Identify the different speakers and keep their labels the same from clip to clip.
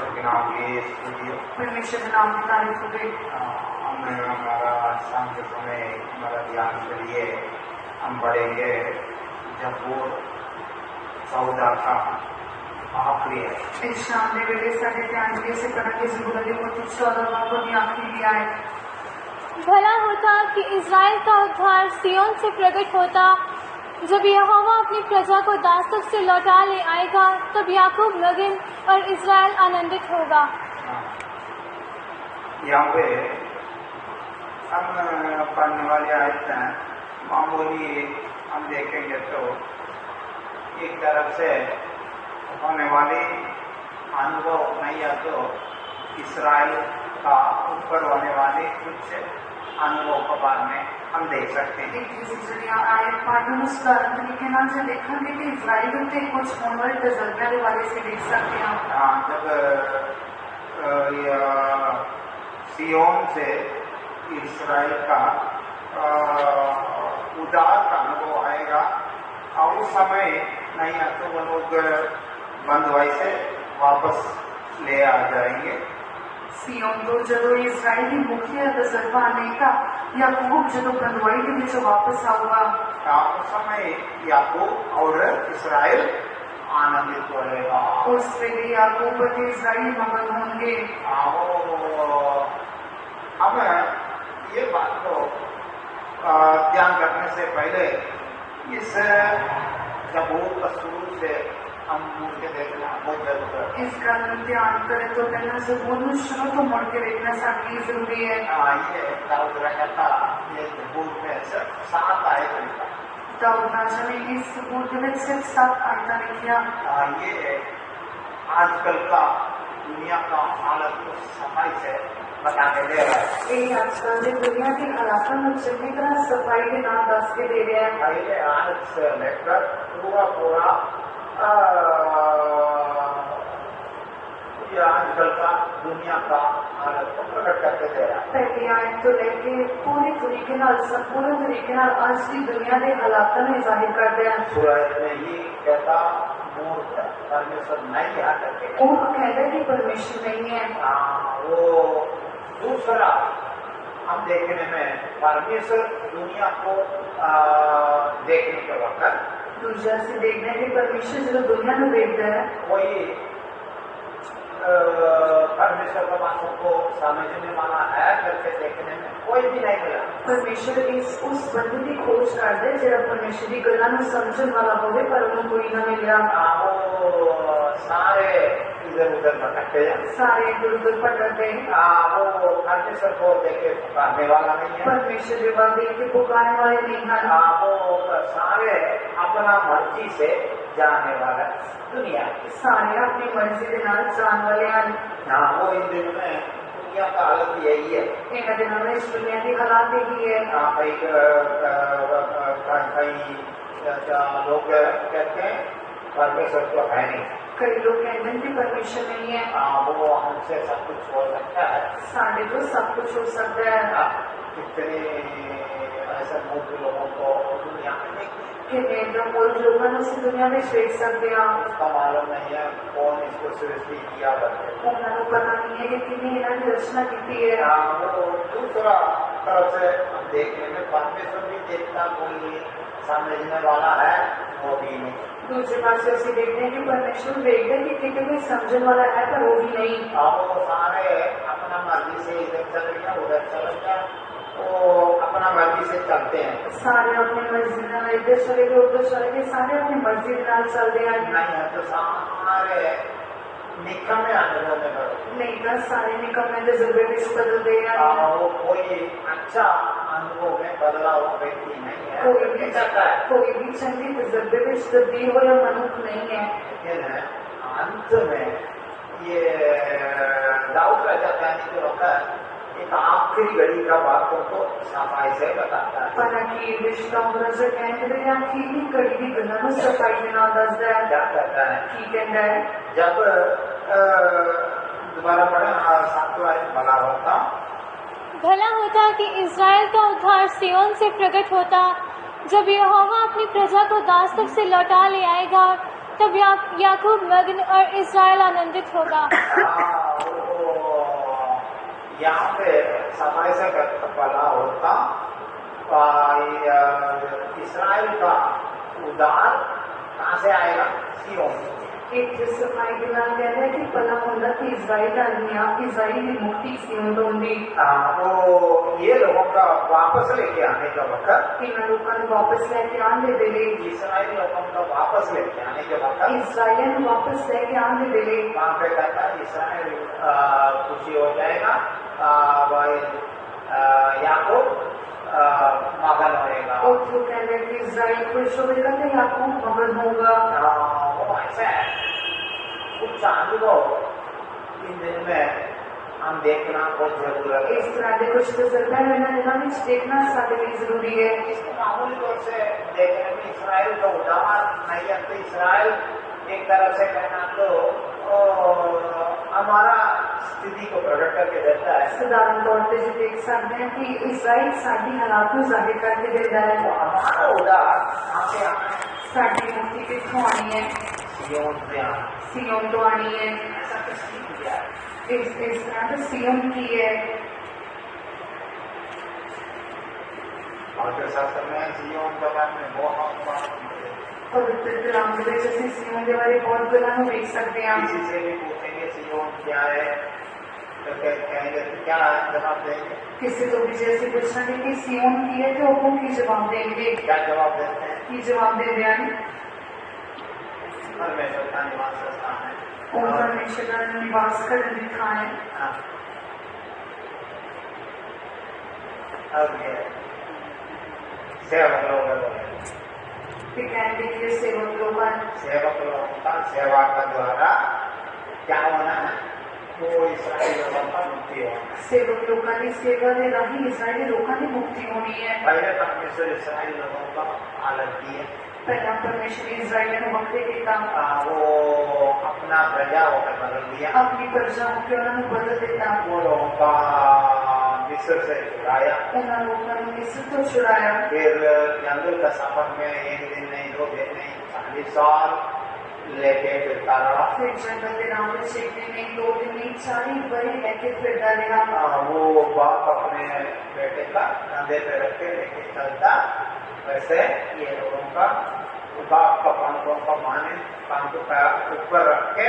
Speaker 1: परमेश्वर के नाम की स्तुति हो।
Speaker 2: परमेश्वर के नाम की तारीफ हो गई।
Speaker 1: हमने हमारा शाम के समय हमारा ध्यान के लिए हम पढ़ेंगे जबूर 14 का आखिरी है।
Speaker 2: इस शाम के वेले साढ़े ध्यान के लिए पढ़ेंगे ज़बूर की पोथी 14 को आखिरी भी आए।
Speaker 3: भला होता कि इज़राइल का उद्धार सिय्योन से प्रकट होता। जब यहोवा अपनी प्रजा को दासत्व से लौटा ले आएगा, तब याकूब मगन और इज़राइल आनंदित होगा।
Speaker 1: यहाँ पे हम पढ़ने वाले आयत हैं, मामूली हम देखेंगे तो एक तरफ से होने वाली अनुभव नहीं है, तो इस्राएल का ऊपर होने वाले कुछ अनुभव के बारे में हम देख सकते हैं।
Speaker 2: देखा कि इजराइल के कुछ होने वाले तजर्बे के बारे से देख सकते हैं।
Speaker 1: हाँ, जब सिय्योन से इस्राएल का उद्धार का अनुभव आएगा और उस समय नहीं है तो वो लोग बंधुआई से वापस ले आ जाएंगे।
Speaker 2: सिय्योन तो जो इजराइल की मुख्य तजर्बा आने का याकूब जो बंधुआई के बीच वापस आऊगा,
Speaker 1: उस समय याकूब और इस्राएल आनंदित होगा।
Speaker 2: उस वेले याकूब और इजराइल मगन होंगे।
Speaker 1: अब ये बात को ध्यान करने से पहले इस जबूर का शुरू से हम मुड़ के देखना बहुत जरूरी है।
Speaker 2: इसका ध्यान करें तो पहले ज़बूर शुरू तो मुड़ के देखना सबकी जरूरी है।
Speaker 1: ये दाऊद राजा का ये जबूर में सिर्फ 7 आयत लिखा।
Speaker 2: दाऊद राजा ने इस ज़बूर के में सिर्फ 7 आयत लिखा।
Speaker 1: ये आजकल का दुनिया का हालत को सफाई से बता के दे रहा है।
Speaker 2: ये आजकल की दुनिया की हालात में चंगी तरह सफाई के नाम दस के दे रहे हैं।
Speaker 1: पहले आयत से लेकर पूरा ये आजकल का दुनिया का हालत को प्रकट करके दे रहा है।
Speaker 2: पहली आयत तो लेके पूरी तरीके संपूर्ण तरीके आज की दुनिया के हालात में जाहिर करते हैं।
Speaker 1: सूरज में ही कहता मूर्ख परमेश्वर नहीं आ करके
Speaker 2: मूर्ख कहते कि परमेश्वर नहीं है।
Speaker 1: वो दूसरा हम देखने में परमेश्वर दुनिया को देखने के वक्त
Speaker 2: दूसरा से देखने के परमेश्वर जो दुनिया में देखता है
Speaker 1: कोई परमेश्वर का बातों को समझने वाला है करके देखने में कोई भी नहीं मिला।
Speaker 2: परमेश्वर उस बंदे की खोज कर दे जब परमेश्वर की गला में समझने वाला होवे पर उन्हें कोई न मिला।
Speaker 1: वो सारे इधर उधर भटकते हैं,
Speaker 2: सारे इधर उधर भटकते हैं।
Speaker 1: वो परमेश्वर को देखे पुकारने वाला नहीं है।
Speaker 2: परमेश्वर के बाद देख के पुकारने वाले नहीं है।
Speaker 1: वो सारे अपना मर्जी से जाने वाला दुनिया
Speaker 2: सारे अपनी मर्जी के नाल जान वाले हैं।
Speaker 1: वो इन दिनों में दुनिया का हालत यही है।
Speaker 2: इन दिनों में इस दुनिया की हालात यही है।
Speaker 1: कई लोग कहते हैं परमेश्वर तो है नहीं।
Speaker 2: कई लोग कहते हैं कि परमेश्वर नहीं है।
Speaker 1: वो हमसे सब कुछ हो सकता है।
Speaker 2: साढ़े तो सब कुछ हो सकता है।
Speaker 1: कितने ऐसे मूर्ख लोगों को दुनिया में देखते
Speaker 2: लोगों ने दुनिया में देख सकते हैं।
Speaker 1: उसका मालूम नहीं है कौन इसको सृष्टि किया करते।
Speaker 2: उन्होंने पता नहीं है कि कितनी इन्होंने रचना की है।
Speaker 1: वो दूसरा तरफ से हम देखने में परमेश्वर भी देखता, कोई समझने वाला है वो भी नहीं।
Speaker 2: दूसरे पास से उसे देखते हैं कि परमेश्वर देखते हैं कि कितने कोई समझने वाला है पर वो भी नहीं।
Speaker 1: वो सारे अपना मर्जी से इधर चल गया उधर चल गया, वो अपना मर्जी से चलते हैं। सारे
Speaker 2: अपनी मर्जी इधर चले गए उधर चले गए, सारे अपनी मर्जी के नाल चलते हैं।
Speaker 1: नहीं है तो सारे निकम्मे अनुभव में बदलते
Speaker 2: नहीं तो सारे निकम्मे तजुर्बे भी बदलते हैं।
Speaker 1: वो कोई अच्छा अनुभव में बदला हुआ व्यक्ति नहीं है।
Speaker 2: कोई भी चंगी तजुर्बे में तब्दील हो या मनुष्य नहीं है।
Speaker 1: लेकिन अंत में ये दाऊद राजा कहने के वक्त एक आखिरी घड़ी का बातों को सफाई से बताता है। सफाई के नाम दसदा है। क्या कहता है? ठीक है। जब दोबारा पढ़े 7वां आयत भला होता।
Speaker 3: भला होता कि इज़राइल का उद्धार सिय्योन से प्रकट होता। जब यहोवा अपनी प्रजा को दासत्व से लौटा ले आएगा, तब याकूब मग्न और इस्राएल आनंदित होगा।
Speaker 1: यहाँ पे समय से पला होता इस्राएल का उद्धार कहाँ से आएगा? सिय्योन।
Speaker 2: एक सफाई के नाम कहते हैं कि पला होता कि इस्राइल की मुक्ति सिय्योन तो होंगी।
Speaker 1: वो ये लोगों का वापस लेके आने का वक्त,
Speaker 2: इन लोगों को वापस लेके आने देले,
Speaker 1: इस्राइल लोगों का वापस लेके आने के वक्त
Speaker 2: इस्राइल वापस लेके आने देले।
Speaker 1: वहाँ पे कहता है इस्राइल खुशी हो जाएगा, याकूब मगन होएगा।
Speaker 2: और जो कहते हैं कि इस्राइल खुश होगा तो याकूब मगन होगा।
Speaker 1: वो ऐसा है, कुछ अनुभव इन दिन में हम देखना बहुत जरूरत है।
Speaker 2: इस तरह के कुछ तजर्बा मैंने देखना सारे लिए जरूरी है।
Speaker 1: इसको मामूली तौर से देखने में इस्राइल का उदाहरण नहीं है, तो इस्राइल एक तरफ से कहना तो हमारा स्थिति को प्रकट करके देता है।
Speaker 2: साधारण तौर पर जो देख सकते हैं कि इस्राइल साड़ी हालात को जाहिर करके देता है।
Speaker 1: तो हमारा उदाहरण कहाँ से आना है?
Speaker 2: साड़ी मुक्ति कितों आनी है?
Speaker 1: सिय्योन से आना।
Speaker 2: सिय्योन तो आनी है।
Speaker 1: ऐसा किसने किया है?
Speaker 2: इस तरह से सिय्योन की है।
Speaker 1: और फिर शास्त्र में सिय्योन के बारे में बहुत
Speaker 2: पवित्र कलाम के जैसे सिय्योन के बारे में बहुत गला हम देख सकते हैं।
Speaker 1: किसी से भी पूछेंगे सिय्योन क्या है तो कहेंगे क्या जवाब देंगे?
Speaker 2: किसी को भी जैसे पूछना है कि सिय्योन की है तो वो की जवाब देंगे?
Speaker 1: क्या जवाब देते हैं?
Speaker 2: की जवाब दे दें
Speaker 1: परमेश्वर का निवास स्थान है।
Speaker 2: और परमेश्वर का निवास कर दिखा है।
Speaker 1: अब ये सेवक लोग
Speaker 2: कहने के लिए सेवक लोगों
Speaker 1: का सेवा का द्वारा क्या होना है? वो इस्राएली लोगों का मुक्ति होना है।
Speaker 2: सेवक लोगों की सेवा दे रही इस्राएली लोगों की मुक्ति होनी है।
Speaker 1: पहले परमेश्वर इस्राएली लोगों का अलग किया।
Speaker 2: पहला परमेश्वर इस्राएल ने वक्त देता,
Speaker 1: वो अपना प्रजा होकर बदल दिया,
Speaker 2: अपनी प्रजा होकर उन्होंने बदल देता।
Speaker 1: वो लोगों का मिस्र से छुड़ाया,
Speaker 2: उन लोगों ने मिस्र तो छुड़ाया।
Speaker 1: फिर जंगल का सफर में एक दिन नहीं, 2 दिन नहीं, 40 साल लेके फिरता रहा।
Speaker 2: फिर जंगल के नाम पर 6 दिन नहीं, 2 दिन नहीं, 40 बड़े लेके फिरता रहा।
Speaker 1: वो बाप अपने बेटे का कंधे पे रख के लेके चलता, वैसे ये लोगों का बाप का पांखों का माने पांखों का ऊपर रख के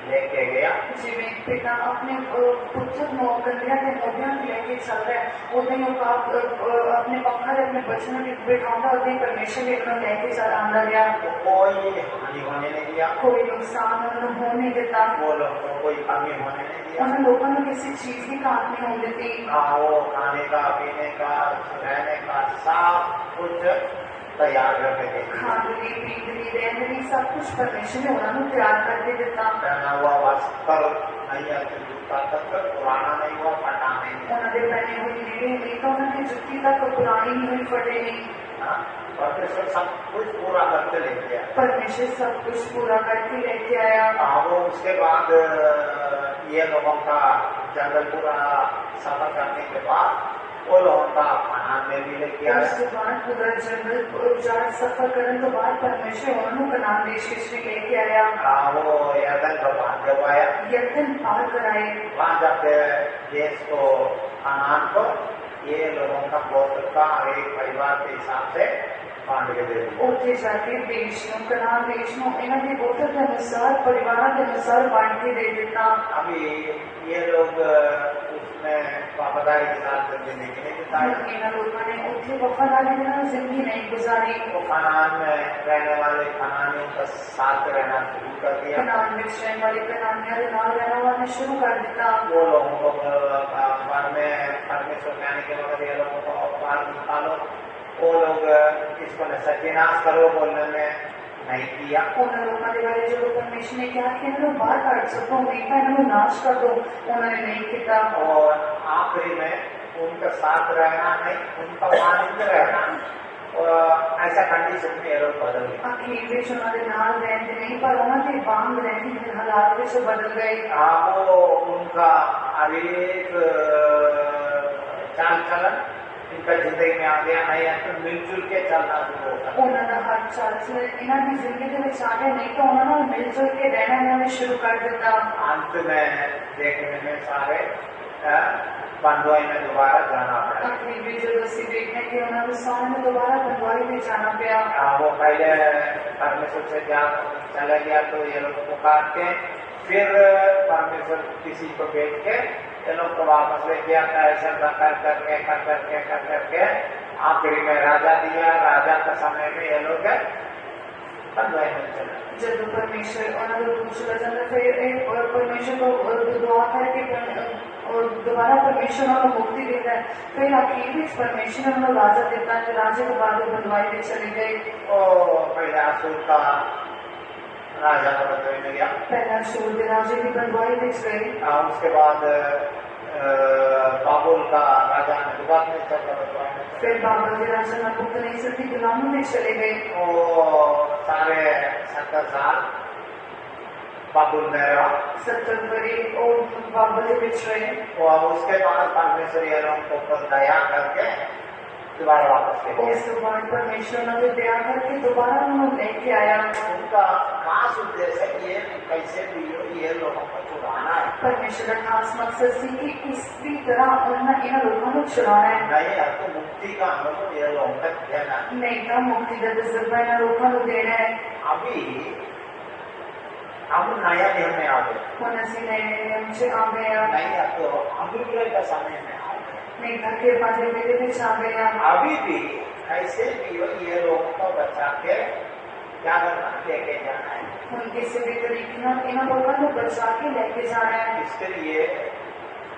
Speaker 1: लेके गया।
Speaker 2: जिम्मे पिता अपने पुत्र कंधिया के मोदिया लेके चल रहे हैं, उन्हें अपने पत्थर अपने बच्चों के बिठाऊंगा, उन्हें परमेश्वर के उन्हें लेके चल आंदा गया।
Speaker 1: कोई हानि होने नहीं दिया,
Speaker 2: कोई नुकसान उन्हें होने देता,
Speaker 1: वो लोगों को कोई कमी होने नहीं दिया।
Speaker 2: उन लोगों ने किसी चीज की काट नहीं होने देती।
Speaker 1: वो खाने का, पीने का, रहने का सब कुछ तैयार करके देती,
Speaker 2: खाने पीने रहने सब कुछ परमेश्वर ने उन्होंने तैयार करके देता।
Speaker 1: पहना हुआ वस्त्र नहीं है, जूता तक पुराना नहीं हुआ, फटा नहीं।
Speaker 2: उन्होंने पहने हुए नहीं तो उन्होंने जुत्ती तक पुरानी नहीं हुई, फटे नहीं।
Speaker 1: परमेश्वर सब कुछ पूरा करके लेके आया।
Speaker 2: परमेश्वर सब कुछ पूरा करके लेके आया।
Speaker 1: वो उसके बाद ये लोगों का जंगल पूरा सफर करने के बाद वो लोगों का कनान में भी लेके आया।
Speaker 2: उसके बाद पूरा जंगल सफर करने के बाद परमेश्वर उन्होंने कनान देश के लेके आया।
Speaker 1: वो यरदन का बात जब आया,
Speaker 2: यरदन पार कराए,
Speaker 1: वहाँ जाके देश को कनान को ये लोगों का गोत्र का एक परिवार के हिसाब से बांट के दे दिया।
Speaker 2: उत्थे जाके देश में कनान देश में इन्हों के गोत्र के अनुसार परिवार के अनुसार बांट के दे देता। अभी
Speaker 1: ये लोग उसमें वफादारी के साथ जिंदगी नहीं बिताई।
Speaker 2: इन लोगों ने उत्थे वफादारी के साथ जिंदगी नहीं गुजारी।
Speaker 1: वो कनान में रहने वाले कनानियों का साथ रहना शुरू कर दिया।
Speaker 2: कनान में रहने वाले कनानियों के नाम रहना वाला शुरू कर दिया।
Speaker 1: वो लोगों को बाद में परमेश्वर कहने के बाद ये लोगों को बाहर निकालो, वो लोग इसको सत्यानाश करो बोलने में नहीं किया। उन लोगों के बारे जो परमेश्वर ने कहा कि इन्होंने बाहर काट सको, नहीं था इन्होंने नाश कर दो, उन्होंने नहीं किया। और आखिरी में उनका साथ रहना नहीं, उनका मानिंद रहना, ऐसा कंडीशन में ये लोग बदल गए। आखिर में उन्होंने नाल रहते नहीं पर उन्होंने बांग रहने के हालात में से बदल गए। वो उनका हर एक चाल चलन इनका जिंदगी में आ गया, नहीं है तो मिलजुल के चलना शुरू होता है।
Speaker 2: ਉਹਨਾਂ ਦਾ ਹਰ ਚਾਂਸ ਇਹਨਾਂ ਦੀ ਜ਼ਿੰਦਗੀ ਦੇ ਵਿੱਚ ਆ ਗਿਆ, ਨਹੀਂ ਤਾਂ ਉਹਨਾਂ ਨਾਲ ਮਿਲ ਜੁਲ ਕੇ ਰਹਿਣਾ ਇਹਨਾਂ ਨੇ ਸ਼ੁਰੂ ਕਰ ਦਿੱਤਾ।
Speaker 1: अंत में देखने में सारे बंधुआई में दोबारा जाना पड़ा।
Speaker 2: आखिरी में जब ਅਸੀਂ देखने कि ਉਹਨਾਂ ਨੂੰ ਸਾਰਿਆਂ ਨੂੰ ਦੁਬਾਰਾ ਬੰਦਵਾਈ में जाना ਪਿਆ।
Speaker 1: वो पहले परमेश्वर से क्या चला गया तो ये लोग पुकार के फिर परमेश्वर किसी को भेज के ये लोग को वापस ले गया था। ऐसा कर करके आखिरी में राजा दिया। राजा का समय में ये लोग बंधुआई में चले।
Speaker 2: जब परमेश्वर ਉਹਨਾਂ ਨੂੰ दूसरा ਜਾਂਦਾ फिर परमेश्वर को दुआ करके और दोबारा परमेश्वर ਉਹਨਾਂ ਨੂੰ मुक्ति देता है। फिर आखिर में परमेश्वर ਉਹਨਾਂ ਨੂੰ राजा देता है। राजा के बाद बंधुआई में चले गए।
Speaker 1: पहले असुर का राजा का बंधुआई में गया।
Speaker 2: पहला अशूर के राजा की बंधुआई में गए।
Speaker 1: उसके बाद बाबुल का राजा नबूकदनेस्सर का बंधुआई में।
Speaker 2: फिर बाबुल के राजा नबूकदनेस्सर की गुलामी में चले गए।
Speaker 1: सारे 70 साल बाबुल में रहा।
Speaker 2: 70 बरी और बाबुल के बीच रहे।
Speaker 1: और उसके बाद परमेश्वर ये लोगों को दया करके दोबारा वापस ले गया।
Speaker 2: उसके बाद परमेश्वर ने दया करके दोबारा उन्हें लेके आया।
Speaker 1: उनका खास उद्देश्य ये कैसे भी हो ये लोगों को छुड़ाना है।
Speaker 2: परमेश्वर का खास मकसद थी कि इसी तरह उन्हें इन लोगों को छुड़ाना है।
Speaker 1: नहीं है तो मुक्ति का अनुभव ये लोगों तक देना।
Speaker 2: नहीं तो मुक्ति का तजुर्बा इन लोगों को देना है।
Speaker 1: अभी हम नया नियम में आ गए।
Speaker 2: नए नियम से आ गया।
Speaker 1: नहीं है तो अनुग्रह का समय में आ गए।
Speaker 2: नहीं था के बाजे मेरे बीच आ गया।
Speaker 1: अभी भी कैसे भी हो ये लोगों को बचा के क्या करना लेके जाना है।
Speaker 2: उनके से भी तरीके ना इन लोगों को बचा के लेके जाना है।
Speaker 1: इसके लिए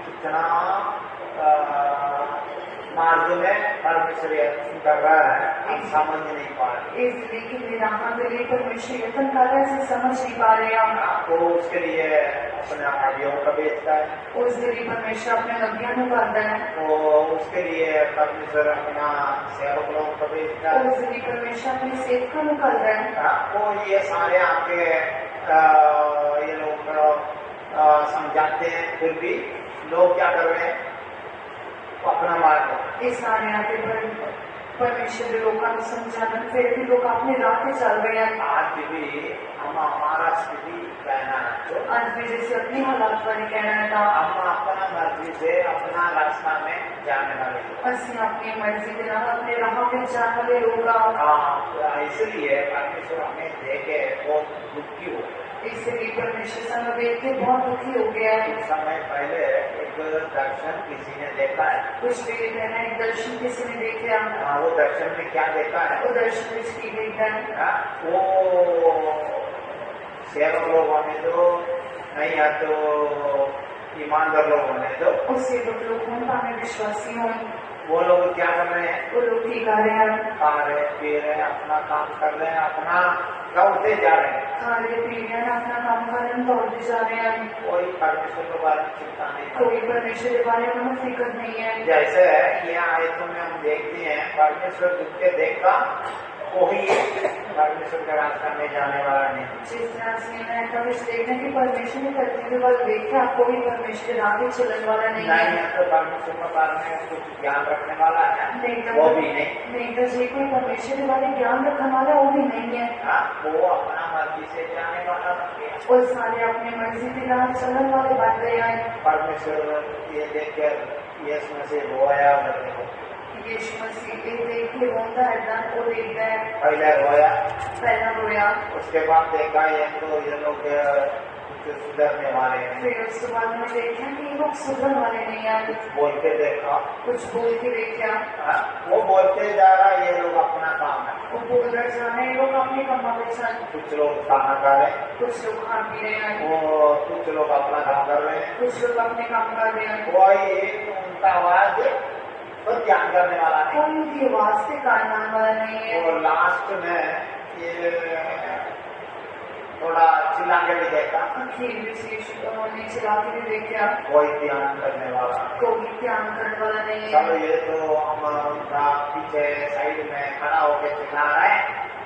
Speaker 1: कितना मार्ग में परमेश्वर यत्न कर रहा है हम समझ नहीं पा रहे।
Speaker 2: इसलिए कि निराहा के लिए परमेश्वर यत्न कर रहा है समझ नहीं पा रहे हम।
Speaker 1: वो उसके लिए अपने आदियों का भेजता है।
Speaker 2: उसके लिए परमेश्वर अपने नबियों को करता है।
Speaker 1: वो उसके लिए परमेश्वर अपना सेवक लोगों को भेजता है।
Speaker 2: उसके लिए परमेश्वर अपने सेवकों को करता है।
Speaker 1: वो ये सारे आके ये लोग समझाते हैं फिर भी लोग क्या कर रहे हैं अपना मार्ग।
Speaker 2: इस सारे आते परमेश्वर के लोगों को समझाना फिर भी लोग अपने राह पे चल रहे हैं।
Speaker 1: आज भी हम हमारा स्थिति कहना है तो
Speaker 2: आज भी जैसे अपनी हालात पर कहना था
Speaker 1: हम अपना मर्जी से अपना रास्ता में जाने वाले लोग।
Speaker 2: असि अपनी मर्जी के नाम अपने राह पे जाने वाले लोग।
Speaker 1: इसलिए परमेश्वर हमें देखे बहुत दुखी हो।
Speaker 2: इसलिए परमेश्वर समय देख के बहुत दुखी हो गया है।
Speaker 1: कुछ समय पहले एक दर्शन किसी ने देखा है।
Speaker 2: कुछ देर पहले एक दर्शन किसी ने देखा।
Speaker 1: वो दर्शन में क्या देखा है?
Speaker 2: वो दर्शन की देखा है
Speaker 1: वो सेवक लोग होने दो नहीं है तो ईमानदार लोग होने दो।
Speaker 2: उससे लोग हों हमें विश्वासी हों।
Speaker 1: वो लोग क्या कर रहे हैं?
Speaker 2: वो लोग ठीक आ रहे हैं,
Speaker 1: खा रहे पी रहे हैं, अपना काम कर रहे हैं, अपना दौड़ते जा रहे हैं।
Speaker 2: खा रहे पी रहे हैं, अपना काम कर रहे हैं, दौड़ते जा रहे हैं।
Speaker 1: कोई परमेश्वर के बारे में चिंता नहीं करता।
Speaker 2: कोई परमेश्वर के बारे में हमें फिक्र नहीं है।
Speaker 1: जैसे यहाँ आयतों में हम देखते हैं परमेश्वर दुख के देखा कोई परमेश्वर के रास्ता में जाने वाला नहीं।
Speaker 2: जिस तरह से मैं कभी देखना कि परमेश्वर ने करते हुए बात देखा आपको भी परमेश्वर आगे चलने वाला नहीं है।
Speaker 1: तो परमेश्वर के बारे में कुछ ज्ञान रखने वाला है
Speaker 2: नहीं
Speaker 1: वो भी नहीं।
Speaker 2: तो जी कोई परमेश्वर के बारे में ज्ञान रखने वाला वो भी नहीं है।
Speaker 1: वो अपना मर्जी से जाने वाला बन गया।
Speaker 2: और सारे अपनी मर्जी के नाम चलने वाले बन गए हैं।
Speaker 1: परमेश्वर ये देख कर यीशु मसीह रोया और
Speaker 2: यीशु मसीह देख के रोता है वो देखता है।
Speaker 1: पहले रोया,
Speaker 2: पहला रोया,
Speaker 1: उसके बाद देखा ये तो ये लोग कुछ सुधरने वाले हैं।
Speaker 2: फिर उसके बाद में देखा कि ये लोग सुधरने वाले नहीं है।
Speaker 1: कुछ बोल के देखा,
Speaker 2: कुछ बोल के देखा।
Speaker 1: वो बोलते जा रहा ये लोग अपना काम है।
Speaker 2: वो बोल रहे जा रहे हैं लोग अपने कमा के साथ।
Speaker 1: कुछ लोग खाना खा रहे हैं,
Speaker 2: कुछ लोग खा पी रहे हैं,
Speaker 1: वो कुछ लोग अपना काम कर रहे हैं,
Speaker 2: कुछ लोग अपने काम कर रहे हैं।
Speaker 1: कोई उनका आवाज तो ध्यान करने वाला नहीं।
Speaker 2: कोई उनकी आवाज से कान आने वाला नहीं है।
Speaker 1: और लास्ट में ये थोड़ा चिल्ला के भी देखा,
Speaker 2: आखिर में उन्होंने चिल्ला के भी देखा,
Speaker 1: कोई ध्यान करने वाला,
Speaker 2: कोई ध्यान करने वाला नहीं
Speaker 1: चलो
Speaker 2: है।
Speaker 1: ये तो हम उनका पीछे साइड में खड़ा होकर चिल्ला रहे हैं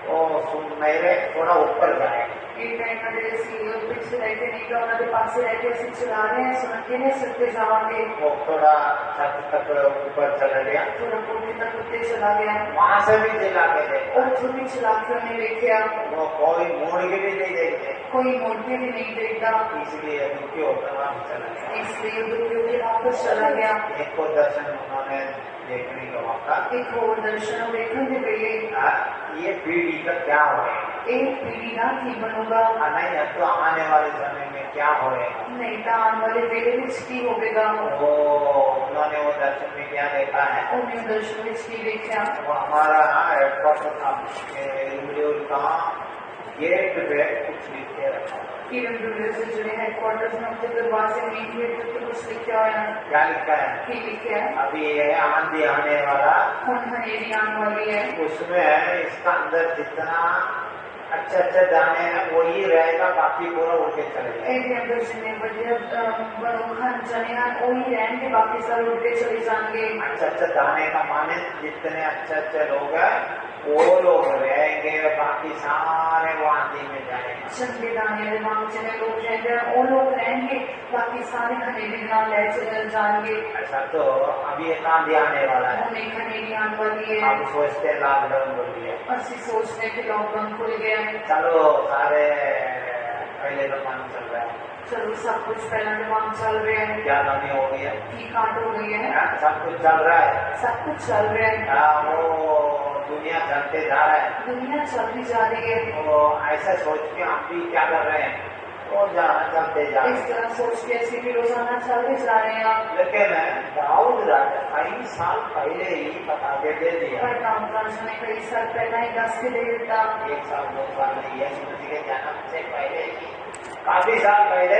Speaker 1: वो सुन नहीं रहे, थोड़ा ऊपर जाए।
Speaker 2: एक टाइम में सीओ पीछे रहते नहीं तो उन्होंने पासे रहते ऐसे चला रहे हैं सुन के नहीं सकते जावांगे
Speaker 1: वो थोड़ा छत तक ऊपर चला गया,
Speaker 2: थोड़ा कोठी तक उत्ते चला गया
Speaker 1: वहां से भी चिल्ला के देखा,
Speaker 2: और भी चला के उन्हें देखा
Speaker 1: वो कोई मोड़ के भी नहीं देखते,
Speaker 2: कोई मोड़ के भी नहीं देखता,
Speaker 1: इसलिए दुखी होकर वहां चला गया।
Speaker 2: इसलिए दुखियों के वापस चला गया।
Speaker 1: एक को दर्शन उन्होंने देखने का मौका,
Speaker 2: एक और दर्शन देखने के लिए
Speaker 1: ये पीढ़ी का क्या होगा,
Speaker 2: एक पीढ़ी ना की बनूंगा
Speaker 1: नहीं तो आने वाले समय में क्या होगा,
Speaker 2: नहीं तो आने वाले वेले में की होगा।
Speaker 1: वो उन्होंने वो दर्शन में क्या देखा है,
Speaker 2: उन्हें दर्शन में की देखा।
Speaker 1: वो हमारा हेडक्वार्टर था कहाँ गेट पे कुछ लिख के रखा,
Speaker 2: किरण दुर्गे से जुड़े हेडक्वार्टर्स में अपने दरवाजे में गेट पे कुछ लिखा हुआ है।
Speaker 1: क्या लिखा है,
Speaker 2: की लिखा है
Speaker 1: अभी ये आंधी आने वाला,
Speaker 2: हनेरी आने वाली है,
Speaker 1: उसमें इसका अंदर जितना अच्छे दाने हैं वही रहेगा, बाकी पूरा उड़ के चले जाएगा।
Speaker 2: एक अंदर जितने बढ़िया बनोखान जने हैं वही रहेंगे, बाकी सब उड़ के चले जाएंगे।
Speaker 1: अच्छे दाने का माने जितने अच्छे लोग हैं वो लोग रहेंगे, बाकी सारे वो आंधी में जाएंगे।
Speaker 2: चंगे दाने दिमाग जितने लोग रहेंगे वो लोग रहेंगे, बाकी सारे हनेरी नाम ले जाएंगे।
Speaker 1: ऐसा तो अभी एक आंधी आने वाला है,
Speaker 2: उन्हें हनेरी आने वाली है।
Speaker 1: हम सोचते लॉकडाउन बोल दिया,
Speaker 2: असि सोचते कि लॉकडाउन खुल गया,
Speaker 1: चलो सारे पहले तो काम चल रहा है,
Speaker 2: चलो सब कुछ पहला दिमाग चल रहा है,
Speaker 1: क्या कमी हो गई है,
Speaker 2: ठीक काट हो गई है,
Speaker 1: सब कुछ चल रहा है,
Speaker 2: सब कुछ चल रहा है,
Speaker 1: वो दुनिया चलते जा रहा है,
Speaker 2: दुनिया चलती जा रही है।
Speaker 1: तो ऐसा सोच के हम भी क्या कर रहे हैं, तो जहाँ चलते जा रहे
Speaker 2: इस तरह सोच के ऐसे भी रोजाना चलते जा रहे हैं आप।
Speaker 1: लेकिन दाऊद राजा कई साल पहले ही बता के दे दिया,
Speaker 2: पर दाऊद राजा ने कई साल पहले ही 10 के दे देता,
Speaker 1: 1 साल 2 साल नहीं है, सूर्य के जन्म से पहले ही काफी साल पहले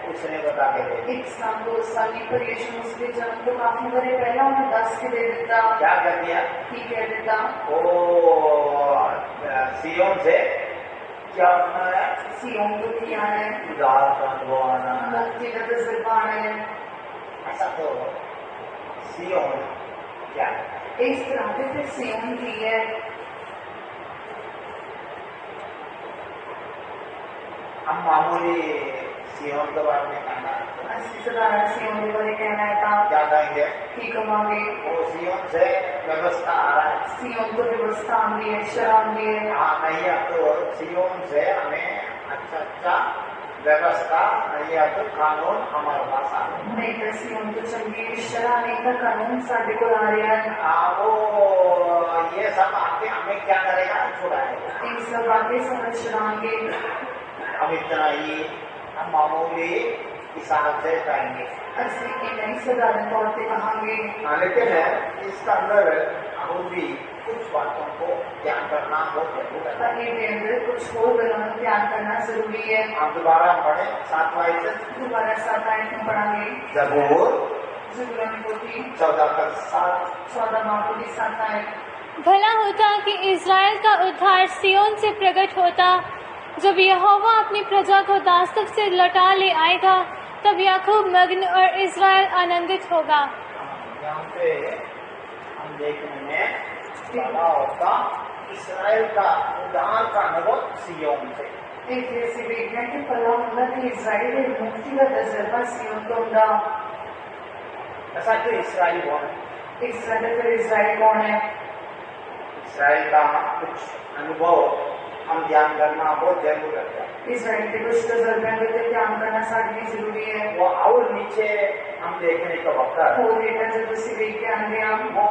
Speaker 1: उसने बता के दे दिया।
Speaker 2: 1 साल 2 साल नहीं पर यीशु उसके जन्म तो काफी बड़े पहला उन्हें 10 के दे देता।
Speaker 1: क्या कर दिया,
Speaker 2: ठीक कह देता,
Speaker 1: वो सियोन से क्या होना है,
Speaker 2: सियोन को किया है,
Speaker 1: उदार का अनुभव आना,
Speaker 2: मुक्ति का तजुर्बा है।
Speaker 1: ऐसा तो सियोन क्या है,
Speaker 2: इस तरह से फिर सियोन की है।
Speaker 1: हम मामूली सियोन के बारे में कहना है,
Speaker 2: साधारण सियोन के बारे कहना है था
Speaker 1: क्या कहेंगे,
Speaker 2: ठीक मांगे
Speaker 1: वो सियोन से व्यवस्था आ रहा है,
Speaker 2: सियोन को व्यवस्था आंदी है, शराब दी है।
Speaker 1: हाँ नहीं है तो सियोन से हमें अच्छा व्यवस्था, नहीं है तो कानून हमारे पास आ रहा
Speaker 2: नहीं तो सियोन तो चंगी शराब नहीं का कानून साढ़े को आ रहा है।
Speaker 1: है, वो ये सब आके हमें क्या करेगा, छुड़ाएगा,
Speaker 2: इन सब बातें समझ छुड़ाएंगे,
Speaker 1: हम इतना ही हम मामूली हिसाब से कहेंगे,
Speaker 2: असली की नहीं साधारण तौर पे कहांगे।
Speaker 1: लेकिन इसका अंदर हम भी कुछ बातों को ध्यान करना बहुत जरूरी है।
Speaker 2: पर के अंदर कुछ और गलों में ध्यान करना जरूरी है।
Speaker 1: हम दोबारा पढ़े 7वां आयत,
Speaker 2: दोबारा 7 आयत में पढ़ांगे।
Speaker 1: ज़बूर
Speaker 2: ज़बूर में पोथी
Speaker 1: 14:7,
Speaker 2: 14 बातों की 7 आयत।
Speaker 3: भला होता कि इज़राइल का उद्धार सियोन से प्रकट होता, जब यहोवा अपनी प्रजा को दास्तक से लौटा ले आएगा, तब याकूब मग्न और इज़राइल आनंदित होगा।
Speaker 1: यहाँ पे हम देखने में भला होता इस्राएल का उद्धार का अनुभव सियोन से,
Speaker 2: एक ऐसी देखना कि पला होगा कि इज़राइल में मुक्ति का तजुर्बा सियोन को होगा।
Speaker 1: ऐसा कि इस्राएल कौन है,
Speaker 2: इज़राइल फिर इज़राइल कौन है,
Speaker 1: इस्राएल का कुछ अनुभव हम ध्यान करना बहुत जरूर है।
Speaker 2: इज़राइल के कुछ तजुर्बे को ध्यान करना साढ़े लिए जरूरी है।
Speaker 1: वो और नीचे हम देखने का वक्त
Speaker 2: और बेटा जब उसे देख के आएंगे हम,
Speaker 1: वो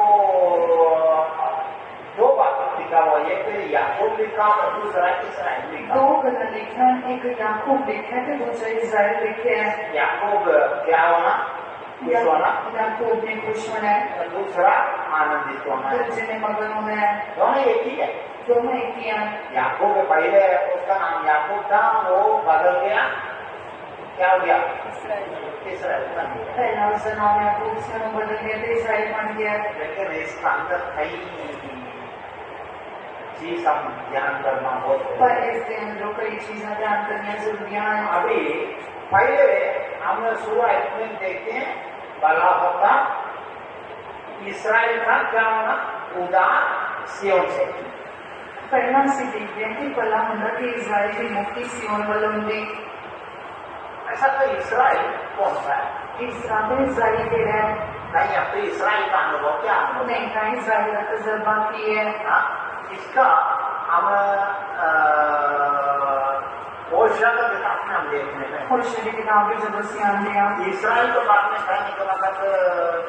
Speaker 1: 2 बातें लिखा हुआ, एक याकूब लिखा और दूसरा इस्राएल लिखा।
Speaker 2: 2 गला लिखा, एक याकूब लिखा है तो दूसरा इज़राइल लिखे है।
Speaker 1: याकूब क्या होना, खुश होना,
Speaker 2: याकूब ने खुश होना है,
Speaker 1: दूसरा आनंदित होना है,
Speaker 2: दूसरे ने मगन होना है,
Speaker 1: दोनों एक ही है।
Speaker 2: दोनों एक ही हैं।
Speaker 1: याकूब पहले उसका नाम याकूब था, वो बदल गया, क्या हो गया, इस्राएल बन गया।
Speaker 2: पहला उसका नाम याकूब से वो बदल गया तो इज़राइल बन गया।
Speaker 1: लेकिन इसका अंदर कई चीज हम ध्यान करना बहुत
Speaker 2: पर इसके अंदर कई चीजें ध्यान करनी जरूरी है।
Speaker 1: अभी पहले हम शुरुआत में देखते हैं भला होता इस्राएल का क्या होना, उदार सियोन से,
Speaker 2: ਪਹਿਲਾਂ ਅਸੀਂ ਦੇਖਦੇ ਹਾਂ ਕਿ ਭਲਾ ਹੁੰਦਾ ਕਿ ਇਜ਼ਰਾਈਲ ਦੀ ਮੁਕਤੀ ਸਿਯੋਨ ਵੱਲੋਂ ਹੁੰਦੀ।
Speaker 1: ऐसा तो इसराइल कौन सा है?
Speaker 2: ਇਸ ਤਰ੍ਹਾਂ ਤੇ ਇਜ਼ਰਾਈਲ ਕਿਹੜਾ ਹੈ?
Speaker 1: नहीं, अब तो इसराइल का अनुभव क्या अनुभव?
Speaker 2: ਨਹੀਂ ਤਾਂ ਇਜ਼ਰਾਈਲ ਦਾ ਤਜਰਬਾ ਕੀ ਹੈ?
Speaker 1: हाँ, इसका हम होशा का किताब में हम देखने में
Speaker 2: ਹੋਸ਼ੇ ਦੀ ਕਿਤਾਬ ਵਿੱਚ ਜਦੋਂ ਅਸੀਂ ਆਉਂਦੇ ਹਾਂ,
Speaker 1: इसराइल के बारे में कहने के मतलब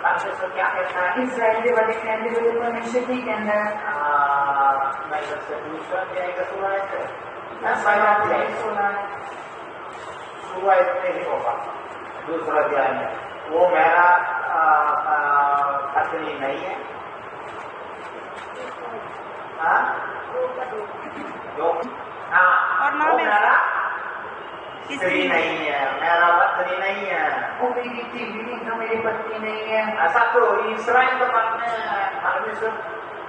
Speaker 1: परमेश्वर क्या कहता है?
Speaker 2: ਇਜ਼ਰਾਈਲ ਦੇ ਬਾਰੇ ਕਹਿੰਦੇ ਹੋਏ ਪਰਮੇਸ਼ਰ ਕੀ ਕਹਿੰਦਾ है?
Speaker 1: मैं सबसे दूसरा अध्याय का शुरुआत है,
Speaker 2: पहला अध्याय 16
Speaker 1: शुरुआत में ही होगा। दूसरा अध्याय में वो मेरा पत्नी नहीं है, हाँ जो हाँ
Speaker 4: और नाम
Speaker 1: वो
Speaker 4: है?
Speaker 1: मेरा स्त्री नहीं है, मेरा पत्नी नहीं है।
Speaker 2: ਉਹ ਮੇਰੀ ਧੀ ਨਹੀਂ ਤਾਂ ਮੇਰੀ ਪਤਨੀ ਨਹੀਂ ਹੈ।
Speaker 1: ऐसा तो इसराइल के बारे में परमेश्वर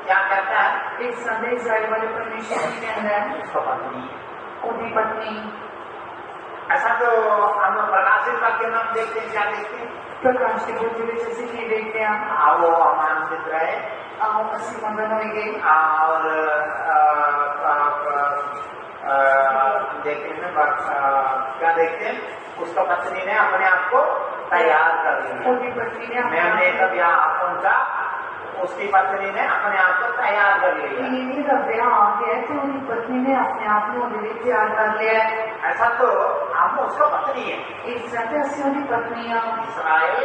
Speaker 1: क्या कहता है?
Speaker 2: ਇਸ ਤਰ੍ਹਾਂ ਦੇ ਇਜ਼ਰਾਈਲ ਵਾਲੇ ਪਰਮੇਸ਼ਰ ਕੀ ਕਹਿੰਦਾ है?
Speaker 1: उसका पत्नी है।
Speaker 2: ਉਹਦੀ ਪਤਨੀ।
Speaker 1: ऐसा तो हम प्रकाशित वाक्य में हम देखते हैं, क्या देखते हैं?
Speaker 2: ਪ੍ਰਕਾਸ਼ ਦੀ ਪੁਸਤਕ ਵਿੱਚ ਅਸੀਂ ਕੀ ਦੇਖਦੇ ਹਾਂ?
Speaker 1: वो आनंदित रहे
Speaker 2: ਆਓ ਅਸੀਂ ਮਗਨ ਹੋਈਏ
Speaker 1: और देखने में क्या देखते हैं? उसका पत्नी ने अपने आप को तैयार कर लिया।
Speaker 2: ਉਹਦੀ ਪਤਨੀ ਨੇ ਆਪਣੇ
Speaker 1: मैंने
Speaker 2: ਆਪ
Speaker 1: कब यहाँ पहुंचा, उसकी पत्नी ने अपने आप को तैयार कर लिया।
Speaker 2: ਇਹ ਦਾ ਵਿਆਹ ਆ ਗਿਆ ਤੇ ਉਹਦੀ ਪਤਨੀ ਨੇ ਆਪਣੇ ਆਪ ਨੂੰ ਉਹਦੇ ਲਈ ਤਿਆਰ ਕਰ ਲਿਆ ਹੈ।
Speaker 1: ऐसा तो हम उसका पत्नी है।
Speaker 2: ਇਸ ਤਰ੍ਹਾਂ ਤੇ ਅਸੀਂ ਉਹਦੀ पत्नी ਆ।
Speaker 1: इसराइल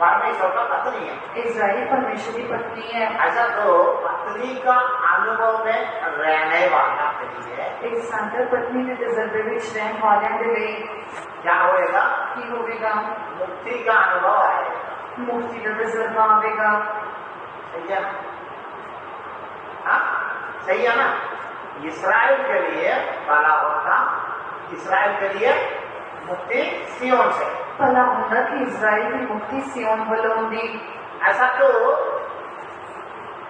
Speaker 1: परमेश्वर का पत्नी है।
Speaker 2: इजराइल परमेश्वर की पत्नी है।
Speaker 1: ऐसा तो पत्नी का अनुभव में रहने वाला नहीं है।
Speaker 2: एक संतर पत्नी के तजर्बे में रहने वाले के लिए
Speaker 1: क्या होएगा?
Speaker 2: की होगा?
Speaker 1: मुक्ति का अनुभव है,
Speaker 2: मुक्ति का तजर्बा आएगा।
Speaker 1: सही है ना? हाँ, सही है ना? इसराइल के लिए भला होता, इसराइल के लिए मुक्ति सियोन से।
Speaker 2: भला होता कि इजराइल की मुक्ति सियोन वालों होगी।
Speaker 1: ऐसा तो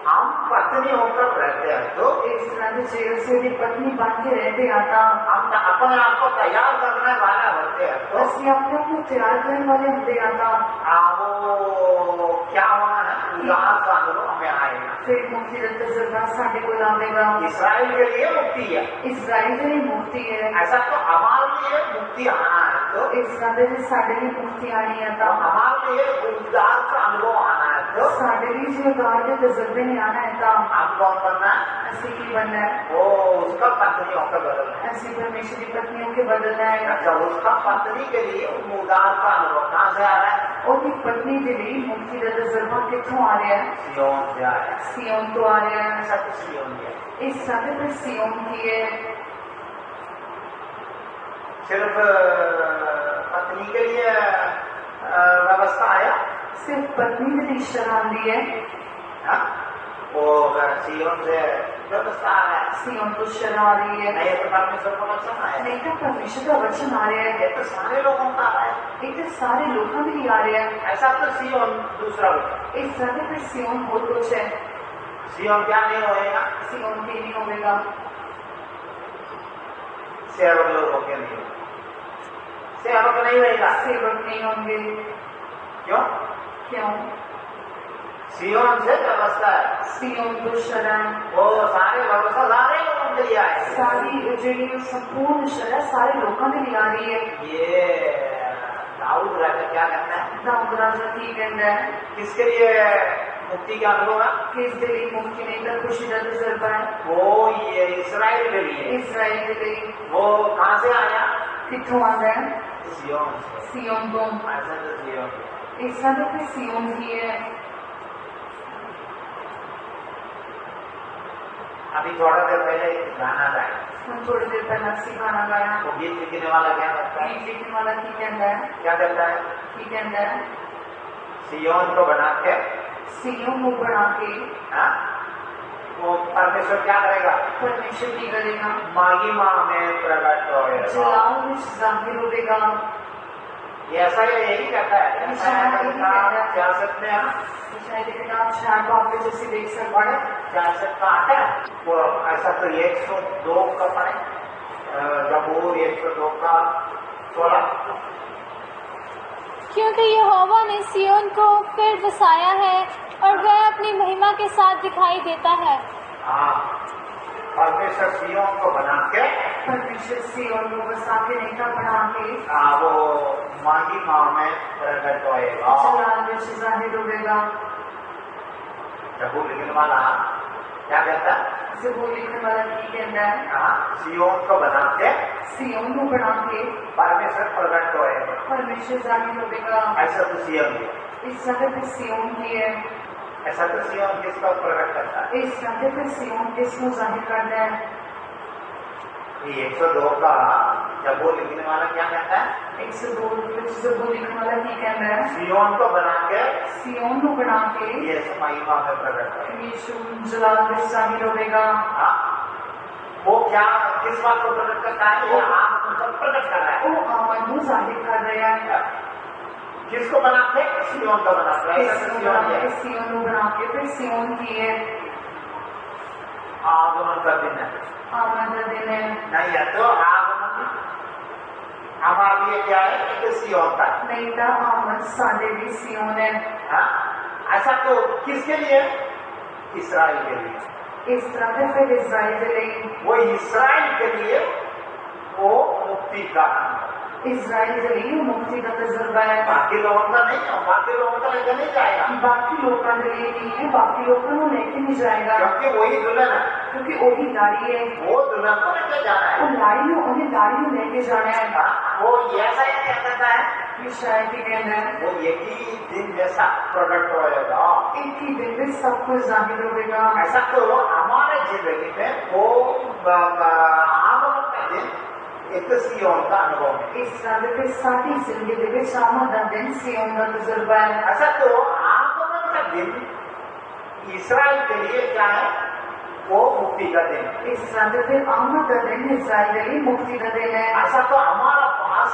Speaker 1: हम पत्नी होकर रहते हैं तो
Speaker 2: इस तरह से जेल से भी पत्नी बन के रहते आता
Speaker 1: हम अपने आप को तैयार करने वाले होते हैं तो
Speaker 2: असली अपने आप को तैयार करने वाले होते आता
Speaker 1: वो क्या होना है? उदार का अनुभव हमें आएगा।
Speaker 2: फिर मुक्ति का तजर्बा साढ़े को लाएगा।
Speaker 1: इसराइल के लिए मुक्ति है,
Speaker 2: इजराइल के लिए मुक्ति है।
Speaker 1: ऐसा तो हमारे लिए मुक्ति आना है तो
Speaker 2: इस तरह से साढ़े लिए मुक्ति आनी है
Speaker 1: तो हमारे लिए उदार का अनुभव आना है तो
Speaker 2: साढ़े लिए जो उदार के तजर्बे नहीं आना है तो
Speaker 1: हम कौन बनना है?
Speaker 2: ऐसी की बनना है?
Speaker 1: वो उसका पत्नी होकर बदलना है।
Speaker 2: ऐसी परमेश्वर की पत्नियों के बदलना है।
Speaker 1: अच्छा, उसका पत्नी के लिए उदार का अनुभव कहाँ से आ रहा है?
Speaker 2: और की पत्नी के लिए मुक्ति का तजर्बा कितों आ रहा है?
Speaker 1: सियोन से आ रहा है।
Speaker 2: सियोन तो आ रहा है।
Speaker 1: ऐसा तो सियोन है।
Speaker 2: इस समय पर सियोन की है
Speaker 1: सिर्फ पत्नी के लिए व्यवस्था आया,
Speaker 2: सिर्फ पत्नी ने दी शरण दी है।
Speaker 1: हाँ? वो सियोन से व्यवस्था आ रहा है।
Speaker 2: सियोन को शरण आ रही है।
Speaker 1: नहीं तो परमेश्वर को वचन आया,
Speaker 2: नहीं तो परमेश्वर का वचन आ रहा है।
Speaker 1: ये तो सारे लोगों का आ रहा है।
Speaker 2: एक तो सारे लोगों के लिए आ रहा है।
Speaker 1: ऐसा तो सियोन दूसरा होगा।
Speaker 2: इस समय पर सियोन बहुत कुछ है।
Speaker 1: सियोन क्या नहीं होएगा?
Speaker 2: सियोन के नहीं होगा।
Speaker 1: सेवक लोगों के नहीं होगा, सेवक नहीं रहेगा।
Speaker 2: सेवक नहीं होंगे।
Speaker 1: क्यों?
Speaker 2: क्यों?
Speaker 1: सियोन से व्यवस्था है।
Speaker 2: सियोन को शरण
Speaker 1: वो सारे व्यवस्था सारे लोगों के लिए आए।
Speaker 2: सारी जी संपूर्ण शरण सारे लोगों के लिए आ रही है।
Speaker 1: ये दाऊद राजा क्या कहता है?
Speaker 2: दाऊद राजा की कहता है
Speaker 1: किसके लिए मुक्ति का अनुभव है?
Speaker 2: किस दिली मुक्ति नहीं कर खुशी का तजर्बा है।
Speaker 1: वो ये इसराइल के लिए।
Speaker 2: इजराइल के लिए
Speaker 1: वो कहाँ से आया?
Speaker 2: कितों आता है?
Speaker 1: सियोन से।
Speaker 2: सियोन को
Speaker 1: ऐसा तो सियोन।
Speaker 2: इस समय पे सियोन की है।
Speaker 1: अभी थोड़ा देर पहले एक गाना गाया,
Speaker 2: हम थोड़ी देर पहले सिखाना गाया।
Speaker 1: वो गीत लिखने वाला क्या करता है?
Speaker 2: गीत लिखने वाला की कहता है?
Speaker 1: क्या करता है?
Speaker 2: की कहता है
Speaker 1: सियोन को बना के,
Speaker 2: सियोन को बना के
Speaker 1: हाँ, वो परमेश्वर क्या करेगा?
Speaker 2: परमेश्वर की करेगा
Speaker 1: महिमा में प्रकट होएगा।
Speaker 2: जलाल में जाहिर होगा।
Speaker 1: ये ऐसा ही यही कहता है।
Speaker 2: ऐसा यही कहता है।
Speaker 1: सियासत में हम
Speaker 2: शायद किताब शायद को आप जैसे देख सकते हैं।
Speaker 1: सियासत का आता है वो ऐसा तो 102 का पढ़े, जबूर 102 का 16।
Speaker 3: क्योंकि यहोवा ने सियोन को फिर बसाया है और वह अपनी महिमा के साथ दिखाई देता है।
Speaker 1: हाँ, परमेश्वर सियोन को बना के
Speaker 2: परमेश्वर सियोन को बसा के नेता बना के
Speaker 1: वो महिमा में प्रकट होएगा।
Speaker 2: जलाल में जाहिर होगा।
Speaker 1: जब वो लिखने वाला क्या कहता है?
Speaker 2: जब वो लिखने वाला की कहता है
Speaker 1: सियोन को बना के
Speaker 2: सियोन को बना के
Speaker 1: परमेश्वर प्रकट होएगा।
Speaker 2: परमेश्वर जाहिर होगा।
Speaker 1: ऐसा तो सियोन है,
Speaker 2: इस जगह पे सियोन की है।
Speaker 1: ऐसा तो सियोन किसको प्रकट करता है?
Speaker 2: इस जगह पे सियोन किसको जाहिर करता है?
Speaker 1: ये 102 का जब वो लिखने वाला क्या कहता है?
Speaker 2: 102 जब वो लिखने वाला की कहता है
Speaker 1: सियोन को बना के
Speaker 2: सियोन को बना के
Speaker 1: ये महिमा में प्रकट होएगा।
Speaker 2: यीशु जलाल में जाहिर होगा।
Speaker 1: वो क्या किस बात को प्रकट करता है? वो आप उनको प्रकट कर रहा है।
Speaker 2: वो आमन को जाहिर कर रहा है।
Speaker 1: किसको बना के? सियोन को बना के।
Speaker 2: सियोन को बना के फिर सियोन की है
Speaker 1: आगमन का दिन है।
Speaker 2: आमन का दिन है।
Speaker 1: नहीं है तो आगमन हमारे लिए क्या है? तो सियोन का
Speaker 2: नहीं था आमन साढ़े भी सियोन है।
Speaker 1: ऐसा तो किसके लिए? इस्राएल के लिए।
Speaker 2: इस तरह से फिर इस्राएल के लिए
Speaker 1: वो इस्राएल के लिए वो मुक्ति का
Speaker 2: इस्राएल के लिए मुक्ति का तजुर्बा है।
Speaker 1: बाकी लोगों का नहीं है, बाकी लोगों का लेकर नहीं जाएगा।
Speaker 2: बाकी लोगों के लिए नहीं है, बाकी लोगों को लेके नहीं जाएगा
Speaker 1: क्योंकि वही दुल्हन है,
Speaker 2: क्योंकि वही गाड़ी है।
Speaker 1: वो दुल्हन को लेकर जाना है।
Speaker 2: वो गाड़ी में उन्हें गाड़ी में लेके जाना है।
Speaker 1: वो ऐसा ही क्या कहता है?
Speaker 2: ये शायद ही कहना है
Speaker 1: वो एक ही दिन जैसा प्रोडक्ट होएगा।
Speaker 2: एक ही दिन में सब कुछ जाहिर होगा।
Speaker 1: ऐसा तो हमारे जिंदगी में वो आगमन का दिन एक सियोन का अनुभव है।
Speaker 2: इस तरह के साथ ही जिंदगी के शाम का दिन सियोन का तजुर्बा है।
Speaker 1: ऐसा तो आगमन का दिन इस्राएल के लिए क्या है? वो मुक्ति का दिन।
Speaker 2: इस तरह के आमद का दिन इस्राएल के लिए मुक्ति का दिन है।
Speaker 1: ऐसा तो हमारा पास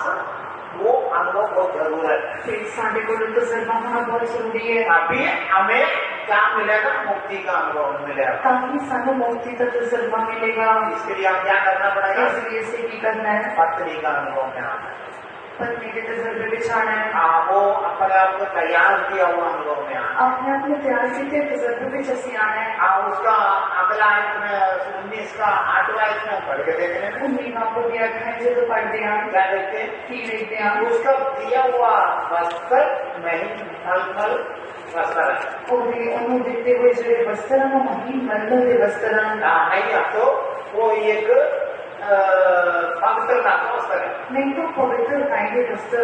Speaker 1: वो अनुभव बहुत जरूर है।
Speaker 2: फिर साढ़े को तजुर्बा होना बहुत जरूरी है।
Speaker 1: अभी हमें क्या मिलेगा? मुक्ति का अनुभव मिलेगा।
Speaker 2: ताकि सानू मुक्ति का तजुर्बा मिलेगा।
Speaker 1: इसके लिए हम क्या करना पड़ेगा?
Speaker 2: इसलिए से की करना है?
Speaker 1: पत्नी का अनुभव में आना है।
Speaker 2: पत्नी के तजुर्बे बिछाना है।
Speaker 1: वो अपने आप को तैयार किया हुआ अनुभव में आना।
Speaker 2: अपने आप में तैयार किए तजुर्बे पे चसी आना है।
Speaker 1: उसका अगला आयत में 19 का 8वां आयत में पढ़ के देखने में
Speaker 2: उन्हीं को दिया है जो पढ़ दिया
Speaker 1: क्या देखते हैं?
Speaker 2: की देखते हैं
Speaker 1: उसका दिया हुआ वस्त्र नहीं मलमल वस्त्र है।
Speaker 2: उन्होंने देते हुए जो वस्त्र है वो महीन मलमल के वस्त्र
Speaker 1: नहीं है तो वो एक पवित्रता का वस्त्र है।
Speaker 2: नहीं तो पवित्र गाय के वस्त्र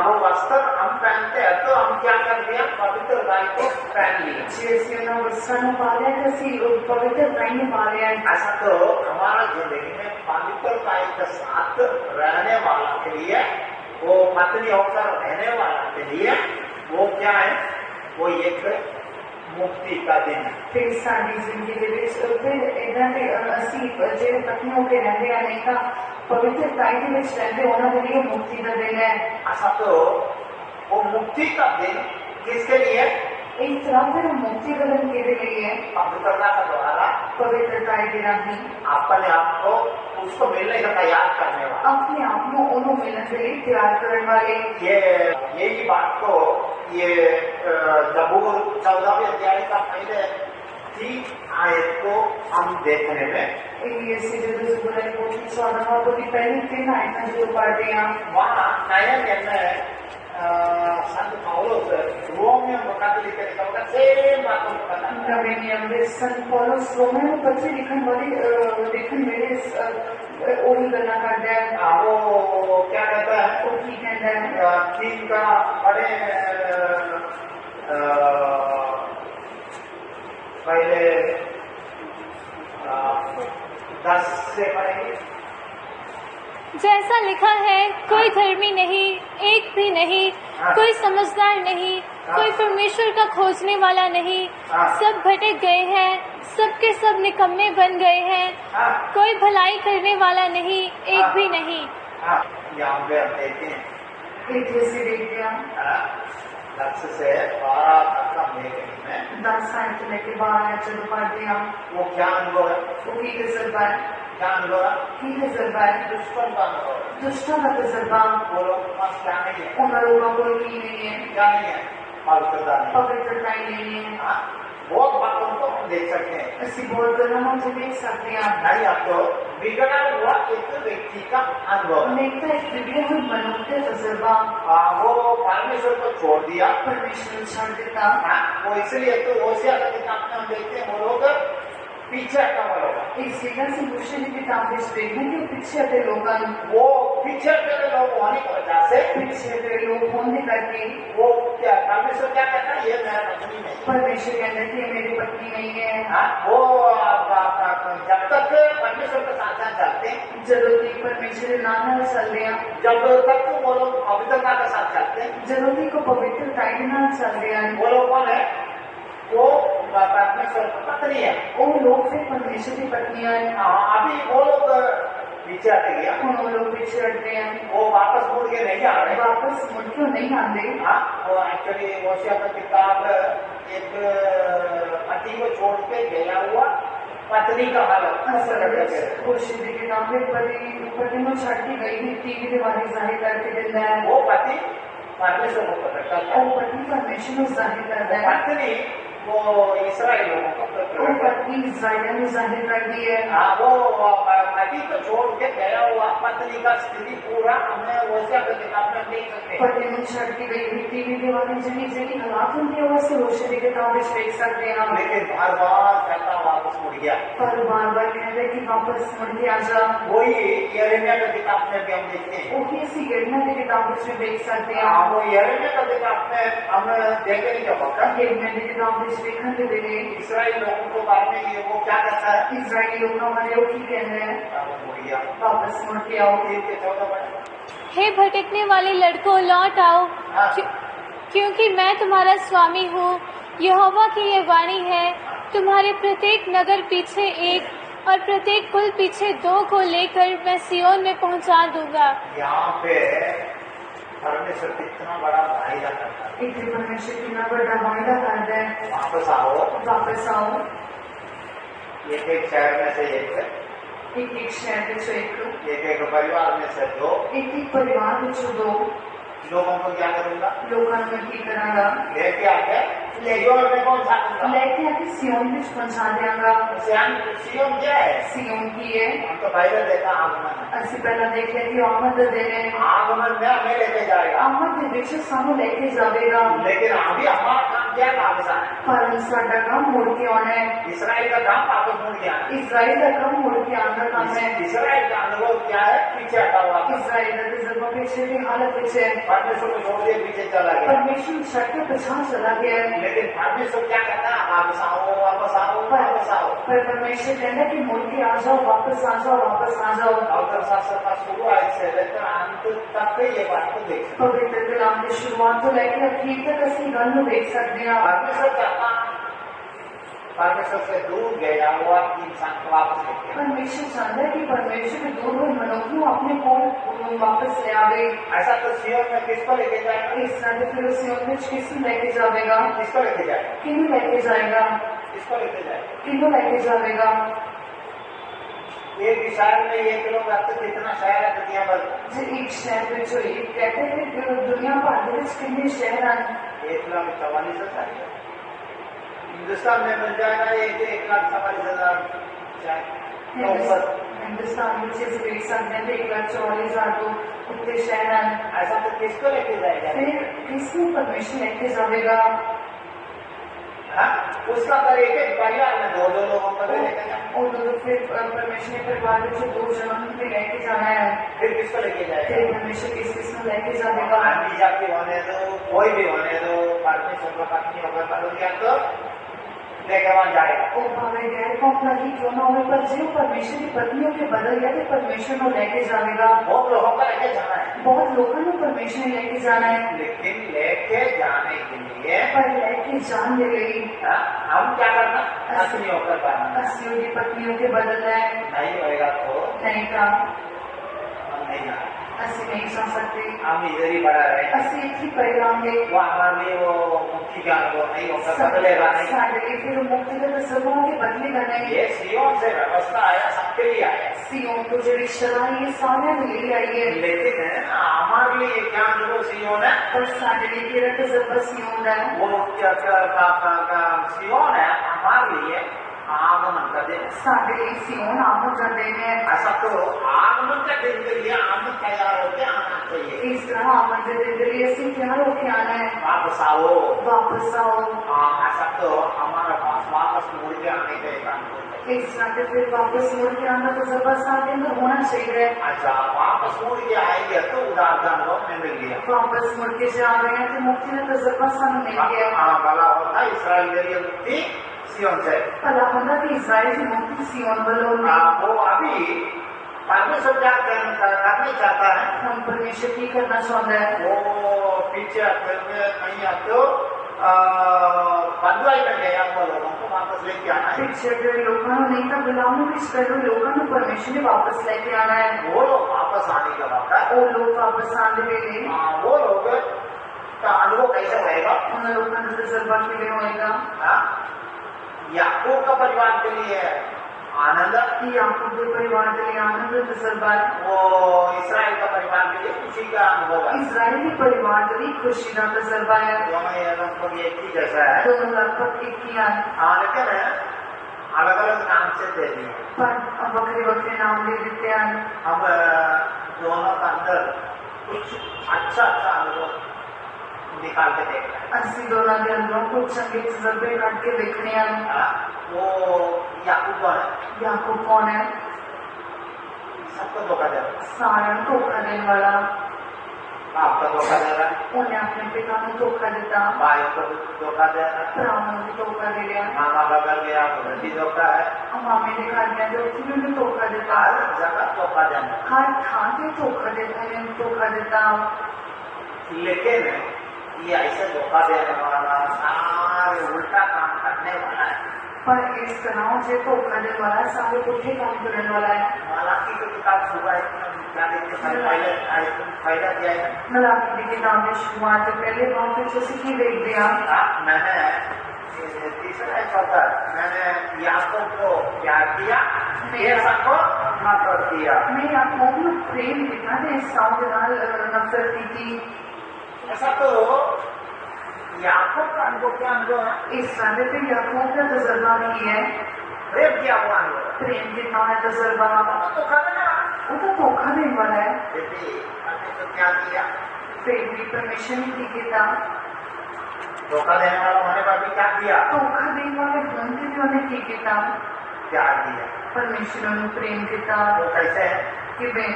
Speaker 1: वो वस्त्र हम पहनते हैं तो हम क्या कर दिया? पवित्र गाय को पहन लिया।
Speaker 2: जैसे ना वस्त्र पा लिया कैसी पवित्र गाय ने पा लिया।
Speaker 1: ऐसा तो हमारा जिंदगी में पवित्र गाय के साथ रहने वाला के लिए, वो पत्नी होकर रहने वाला के लिए वो क्या है? वो एक मुक्ति का दिन है।
Speaker 2: फिर साड़ी जिंदगी फिर इधर असी जो पत्नियों के रहने आने का पवित्र गाय के बीच रहते होना के लिए मुक्ति का दिन है।
Speaker 1: ऐसा तो वो मुक्ति का दिन किसके लिए?
Speaker 2: एक तरह से मुक्ति का दिन के लिए
Speaker 1: पवित्रता का द्वारा
Speaker 2: पवित्रता के राही
Speaker 1: अपने आप को उसको मिलने का तैयार करने वाला,
Speaker 2: अपने आप को उन्होंने मिलने के लिए तैयार करने वाले।
Speaker 1: यही बात को ये जबूर 14वें अध्याय का पहले 3 आयत को हम देखने में
Speaker 2: ऐसे जो बुराई को 14वां को भी पहले 3 आयत जो पढ़ते हैं
Speaker 1: वहाँ नया में संत पौलुस रोमियो मुकाबले करने सेम बातों को बताता है।
Speaker 2: नवे नियम में संत पौलुस रोमियो पत्र लिखने वाले लेखन मेरे वही करना करता है।
Speaker 1: वो क्या कहता है?
Speaker 2: वो की कहता है
Speaker 1: 3 का बड़े पहले 10 से पढ़ेंगे।
Speaker 3: जैसा लिखा है, कोई धर्मी नहीं, एक भी नहीं, कोई समझदार नहीं, कोई परमेश्वर का खोजने वाला नहीं, सब भटक गए हैं, सबके सब निकम्मे बन गए हैं, कोई भलाई करने वाला नहीं, एक भी नहीं।
Speaker 1: यहाँ पे हम देखते हैं
Speaker 2: एक जैसे देखते हैं
Speaker 1: 10 से 12 तक का लेखन में
Speaker 2: 10 आयत लेके 12 आयत जो पढ़ते हैं
Speaker 1: वो क्या अनुभव है?
Speaker 2: वो की तजुर्बा है।
Speaker 1: क्या अनुभव है?
Speaker 2: की तजुर्बा है
Speaker 1: दुष्टों का अनुभव है।
Speaker 2: दुष्टों का तजुर्बा।
Speaker 1: वो लोग के पास क्या नहीं है?
Speaker 2: उन लोगों को की नहीं है।
Speaker 1: क्या नहीं है? पवित्रता नहीं।
Speaker 2: पवित्रता ही नहीं है।
Speaker 1: हाँ, बहुत बातों को हम देख सकते हैं।
Speaker 2: ऐसी बहुत गलत हम से देख सकते हैं।
Speaker 1: नहीं, अब तो बिगड़ा हुआ एक व्यक्ति का अनुभव है।
Speaker 2: देखता है बिगड़े हुए मनुष्य का तजुर्बा,
Speaker 1: वो परमेश्वर को छोड़ दिया।
Speaker 2: परमेश्वर छोड़ देता।
Speaker 1: हाँ, वो इसलिए तो होशियार का किताब में हम देखते हैं वो लोग पीछे हटा हुआ लोग।
Speaker 2: इस जगह से मुझे की किताब देखने के पीछे हटे लोग,
Speaker 1: वो पीछे हटे लोग होने की वजह से
Speaker 2: पीछे हटे लोग होने करके
Speaker 1: वो क्या परमेश्वर क्या कहता है, ये मेरा पत्नी नहीं।
Speaker 2: परमेश्वर कहता है कि ये मेरी पत्नी नहीं है।
Speaker 1: हाँ, वो जब तक परमेश्वर के साथ साथ चलते हैं,
Speaker 2: जरूरती परमेश्वर नाना चल रहा,
Speaker 1: जब तक वो लोग पवित्रता के साथ चलते हैं,
Speaker 2: जरूरती को पवित्र टाइम ना चल रहा।
Speaker 1: वो लोग कौन है? वो परमेश्वर की पत्नी है।
Speaker 2: वो लोग फिर परमेश्वर की पत्नियां हैं।
Speaker 1: हाँ, अभी वो लोग पीछे हट गया,
Speaker 2: वो लोग पीछे हटते हैं,
Speaker 1: वो वापस मुड़ के नहीं आ रहे।
Speaker 2: वापस मुड़ के नहीं आते।
Speaker 1: हाँ, वो एक्चुअली होशियार का किताब एक पति को छोड़ के गया हुआ पत्नी का हालत
Speaker 2: कोशिश की किताब में पति में छड़ के गई थी, टीवी के बारे जाहिर करके देता है।
Speaker 1: वो पति परमेश्वर को पकड़ता है,
Speaker 2: वो पति परमेश्वर को जाहिर करता है।
Speaker 1: पत्नी वो इस्राएल लोगों को
Speaker 2: वो
Speaker 1: पकड़ता है।
Speaker 2: पत्नी इस्राएल में जाहिर कर दी है।
Speaker 1: हाँ, वो पति को छोड़ के गया हुआ पत्नी का स्थिति पूरा हमें होशियार के किताब में देख सकते हैं।
Speaker 2: पति में छड़ के गई थी, टीवी के बारे जनी जनी हालात उनकी आवाज से होशियार की किताब में देख सकते हैं।
Speaker 1: लेकिन बार बार कहता वापस मुड़ गया।
Speaker 2: पर बार बार कहते कि वापस मुड़ के आ जा।
Speaker 1: वही यिर्मयाह की किताब में भी हम देखते हैं।
Speaker 2: वो किसी घटना की किताब में देख सकते हैं।
Speaker 1: हाँ, वो यिर्मयाह की किताब में हम देखेंगे क्या होगा।
Speaker 2: यिर्मयाह की किताब में देखने के लिए
Speaker 1: इस्राएल लोगों को बारे में ये वो क्या कहता है?
Speaker 2: इस्राएली लोग हमारे लोग की कहते हैं
Speaker 1: मुड़ गया,
Speaker 2: वापस मुड़ के आओ।
Speaker 1: 3:14
Speaker 3: हे भटकने वाले लड़कों, लौट आओ,
Speaker 1: हाँ।
Speaker 3: क्योंकि मैं तुम्हारा स्वामी हूँ। यहोवा की ये वाणी है, तुम्हारे प्रत्येक नगर पीछे एक और प्रत्येक कुल पीछे 2 को लेकर मैं सियोन में पहुँचा दूंगा।
Speaker 1: यहाँ पे परमेश्वर कितना बड़ा वायदा करता है।
Speaker 2: एक परमेश्वर कितना बड़ा वायदा करता है,
Speaker 1: वापस आओ,
Speaker 2: वापस आओ।
Speaker 1: एक एक शहर में से
Speaker 2: एक शहर में से
Speaker 1: एक परिवार में से 2
Speaker 2: एक परिवार में से 2
Speaker 1: लोगों को क्या करूंगा?
Speaker 2: लोगों में की करांगा,
Speaker 1: लेके आके सियोन में पहुंचा दूंगा।
Speaker 2: लेके आके सियोन में पहुंचा देंगा।
Speaker 1: सियोन क्या है?
Speaker 2: सियोन की है।
Speaker 1: हम तो पहले देखा आगमन है।
Speaker 2: असि पहला देख लेती आमद दे रहे हैं।
Speaker 1: आगमन में हमें लेके जाएगा,
Speaker 2: आमद दे बेशक सानू लेके जाएगा।
Speaker 1: लेकिन अभी हमारा काम क्या है? वापस आना है।
Speaker 2: पर साडा काम मुड़ के आना है।
Speaker 1: इसराइल का काम वापस मुड़ के आना है।
Speaker 2: इजराइल का काम मुड़ के आना काम है।
Speaker 1: इसराइल का अनुभव क्या है? पीछे हटा हुआ।
Speaker 2: इजराइल का तजुर्बा पीछे की हालत पीछे है।
Speaker 1: परमेश्वर को छोड़ दिए, पीछे चला गया।
Speaker 2: परमेश्वर छठ के पछाड़ चला गया है।
Speaker 1: लेकिन परमेश्वर क्या कहता है? वापस आओ, वापस आओ, वापस आओ।
Speaker 2: पर परमेश्वर कहता है कि मुड़ के आ जाओ, वापस आ जाओ, वापस आ जाओ।
Speaker 1: और शास्त्र का शुरुआत से लेकर अंत तक ये बात को देख सकते।
Speaker 2: पवित्र कलाम की शुरुआत तो लेकर आखिर तक असली गल में देख सकते हैं।
Speaker 1: परमेश्वर चाहता, परमेश्वर से दूर गया हुआ इंसान को वापस लेके आए।
Speaker 2: परमेश्वर चाहता है कि परमेश्वर के दूर हुए मनुष्य को अपने को वापस ले आवे।
Speaker 1: ऐसा तो सियोन में किसको लेके जाएगा?
Speaker 2: इस तरह फिर सियोन में किसको लेके जाएगा?
Speaker 1: किसको लेके जाएगा?
Speaker 2: किन्हें लेके जाएगा?
Speaker 1: किसको लेके जाएगा?
Speaker 2: किन्हें लेके जाएगा?
Speaker 1: एक शहर में 1 लोग रहते, कितना शहर है दुनिया भर?
Speaker 2: एक शहर में जो एक कहते हैं कि दुनिया भर में कितने शहर हैं?
Speaker 1: 1,44,000। हिंदुस्तान में मिल जाएगा 1,44,000 शहर।
Speaker 2: हिंदुस्तान में जैसे देख सकते हैं 1,44,000 तो उतने शहर हैं।
Speaker 1: ऐसा तो किसको लेके जाएगा?
Speaker 2: फिर किसको परमेश्वर लेके जाएगा?
Speaker 1: हाँ? उसका अगर एक परिवार में 2 लोगों को लेके जाए,
Speaker 2: और तो फिर परमेश्वर के परिवार में से 2 जनों को लेके जाना है।
Speaker 1: फिर किसको लेके जाएगा?
Speaker 2: फिर परमेश्वर किसको लेके जाएगा?
Speaker 1: आदमी जाति होने दो, कोई भी होने दो, परमेश्वर का पत्नी होकर बदल गया तो लेके वहां जाएगा।
Speaker 2: और भावे गैर कौन लगी क्यों ना हो, पर जो परमेश्वर की पत्नियों के बदल गया तो परमेश्वर को लेके जाएगा।
Speaker 1: बहुत लोगों को लेके जाना है,
Speaker 2: बहुत लोगों को परमेश्वर लेके जाना है।
Speaker 1: लेकिन लेके जाने के लिए
Speaker 2: पर लेके जान ले गई
Speaker 1: हम क्या करना? पत्नी होकर बनना।
Speaker 2: अस्सियों की पत्नियों के बदल है।
Speaker 1: नहीं होएगा तो
Speaker 2: नहीं था,
Speaker 1: हम नहीं जाना।
Speaker 2: ਅਸੀਂ नहीं जा सकते,
Speaker 1: हम इधर ही पड़ा रहे,
Speaker 2: ਅਸੀਂ ਇੱਥੇ ਹੀ ਪਏ ਰਹਾਂਗੇ।
Speaker 1: वो हमारे लिए वो मुक्ति का अनुभव नहीं होगा, बदलेगा नहीं।
Speaker 2: ਸਾਡੇ ਲਈ ਫਿਰ ਮੁਕਤੀ ਦਾ ਤਜਰਬਾ ਹੋगी, बदलेगा नहीं।
Speaker 1: ये सियोन से व्यवस्था आया, सबके लिए आया,
Speaker 2: सियोन तो ਜਿਹੜੀ ਸ਼ਰਾਂ ਇਹ ਸਾਰਿਆਂ ਦੇ ਲਈ ਆਈ ਹੈ,
Speaker 1: लेकिन हमारे लिए क्या अनुभव सियोन है?
Speaker 2: पर ਸਾਡੇ ਲਈ ਕਿਹੜਾ ਤਜਰਬਾ सियोन है?
Speaker 1: वो सियोन है हमारे लिए आगमन का दिन।
Speaker 2: ਸਾਡੇ ਲਈ सियोन आमद का दिन है।
Speaker 1: ऐसा तो आगमन का दिन के लिए आमद तैयार होकर आना चाहिए।
Speaker 2: इस तरह आमद के दिन के लिए ਅਸੀਂ तैयार होके आना है,
Speaker 1: वापस आओ,
Speaker 2: वापस आओ।
Speaker 1: ऐसा तो हमारा पास वापस मुड़ के आने का एक अनुभव है।
Speaker 2: इस तरह से फिर वापस मुड़ के आना तजर्बा साथ अंदर होना चाहिए।
Speaker 1: अच्छा, वापस मुड़ के आएंगे तो उदार का अनुभव में मिल गया,
Speaker 2: वापस मुड़ के जा रहे हैं तो मुक्ति का तजर्बा सामने मिल गया।
Speaker 1: भला होता इसराइल के लिए मुक्ति सियोन से।
Speaker 2: भला होता कि इजराइल की मुक्ति सियोन वालों में।
Speaker 1: वो अभी परमेश्वर क्या करना चाहता है,
Speaker 2: हम परमेश्वर की करना चाहते हैं,
Speaker 1: वो पीछे नहीं आते बंधुआई में गया हुआ लोगों को वापस लेके आना है।
Speaker 2: पिछड़े हुए लोगों ने नहीं था, गुलामों पिछड़े हुए लोगों ने परमेश्वर ने वापस लेके आना है।
Speaker 1: वो लोग वापस आने का वक्त है,
Speaker 2: वो लोग वापस आने वेले
Speaker 1: वो लोग का अनुभव कैसे रहेगा?
Speaker 2: उन लोगों का तजर्बा के लिए होएगा।
Speaker 1: याकूब का परिवार के लिए आनंद,
Speaker 2: याकूब के परिवार के लिए आनंद तजर्बा,
Speaker 1: वो इसराइल का परिवार के लिए खुशी का अनुभव है।
Speaker 2: इजरायली परिवार के लिए खुशी का तजर्बा है।
Speaker 1: दोनों ये लगभग एक ही जैसा है,
Speaker 2: दोनों लगभग एक ही है,
Speaker 1: लेकिन अलग अलग नाम से दे दिए।
Speaker 2: पर बकरे बकरे नाम दे देते हैं।
Speaker 1: हम दोनों का अंदर कुछ अच्छा अनुभव निकाल के देखते हैं।
Speaker 2: अस्सी दोनों के अंदर कुछ चंगे तजर्बे काट के देखने हैं।
Speaker 1: वो याकूब कौन है?
Speaker 2: याकूब कौन है?
Speaker 1: सबको धोखा दे रहा है,
Speaker 2: सारा धोखा देने वाला,
Speaker 1: बाप का धोखा दे रहा है,
Speaker 2: उन्हें अपने पिता को धोखा देता,
Speaker 1: भाइयों को धोखा दे रहा है,
Speaker 2: भराओं को धोखा दे लिया,
Speaker 1: मामा बगल गया उधर भी धोखा है,
Speaker 2: मामे ने खा गया तो उसमें भी धोखा देता,
Speaker 1: हर जगह धोखा देना।
Speaker 2: हर थान पे धोखा देता।
Speaker 1: लेकिन ये ऐसे धोखा देने वाला सारे उल्टा काम करने वाला है,
Speaker 2: पर इस तरह से धोखा देने वाला सारे पुठे काम करने वाला है।
Speaker 1: मलाकी की किताब सुबह क्या देखते पहले दिया है,
Speaker 2: मलाकी की किताब में शुरुआत से पहले वहाँ पे जैसे की देख दिया।
Speaker 1: मैंने तीसरा चौथा मैंने याकूब को प्यार किया, एसाव को नफरत किया।
Speaker 2: मैं याकूब को प्रेम कितना थे, एसाव के नाल नफरत की थी।
Speaker 1: ऐसा तो याकूब का अनुभव क्या अनुभव है?
Speaker 2: इस समय पे याकूब का तजर्बा की है,
Speaker 1: प्रेम किया हुआ अनुभव,
Speaker 2: प्रेम कितना है तजर्बा,
Speaker 1: तो करना
Speaker 2: वो तो धोखा देने वाला है।
Speaker 1: तो क्या किया?
Speaker 2: फिर भी परमेश्वर ने की किया,
Speaker 1: धोखा देने वाला होने पर भी क्या किया?
Speaker 2: धोखा देने वाले होने भी उन्हें की किया,
Speaker 1: प्यार दिया।
Speaker 2: परमेश्वर ने प्रेम किया।
Speaker 1: वो कैसे है?
Speaker 2: कि वे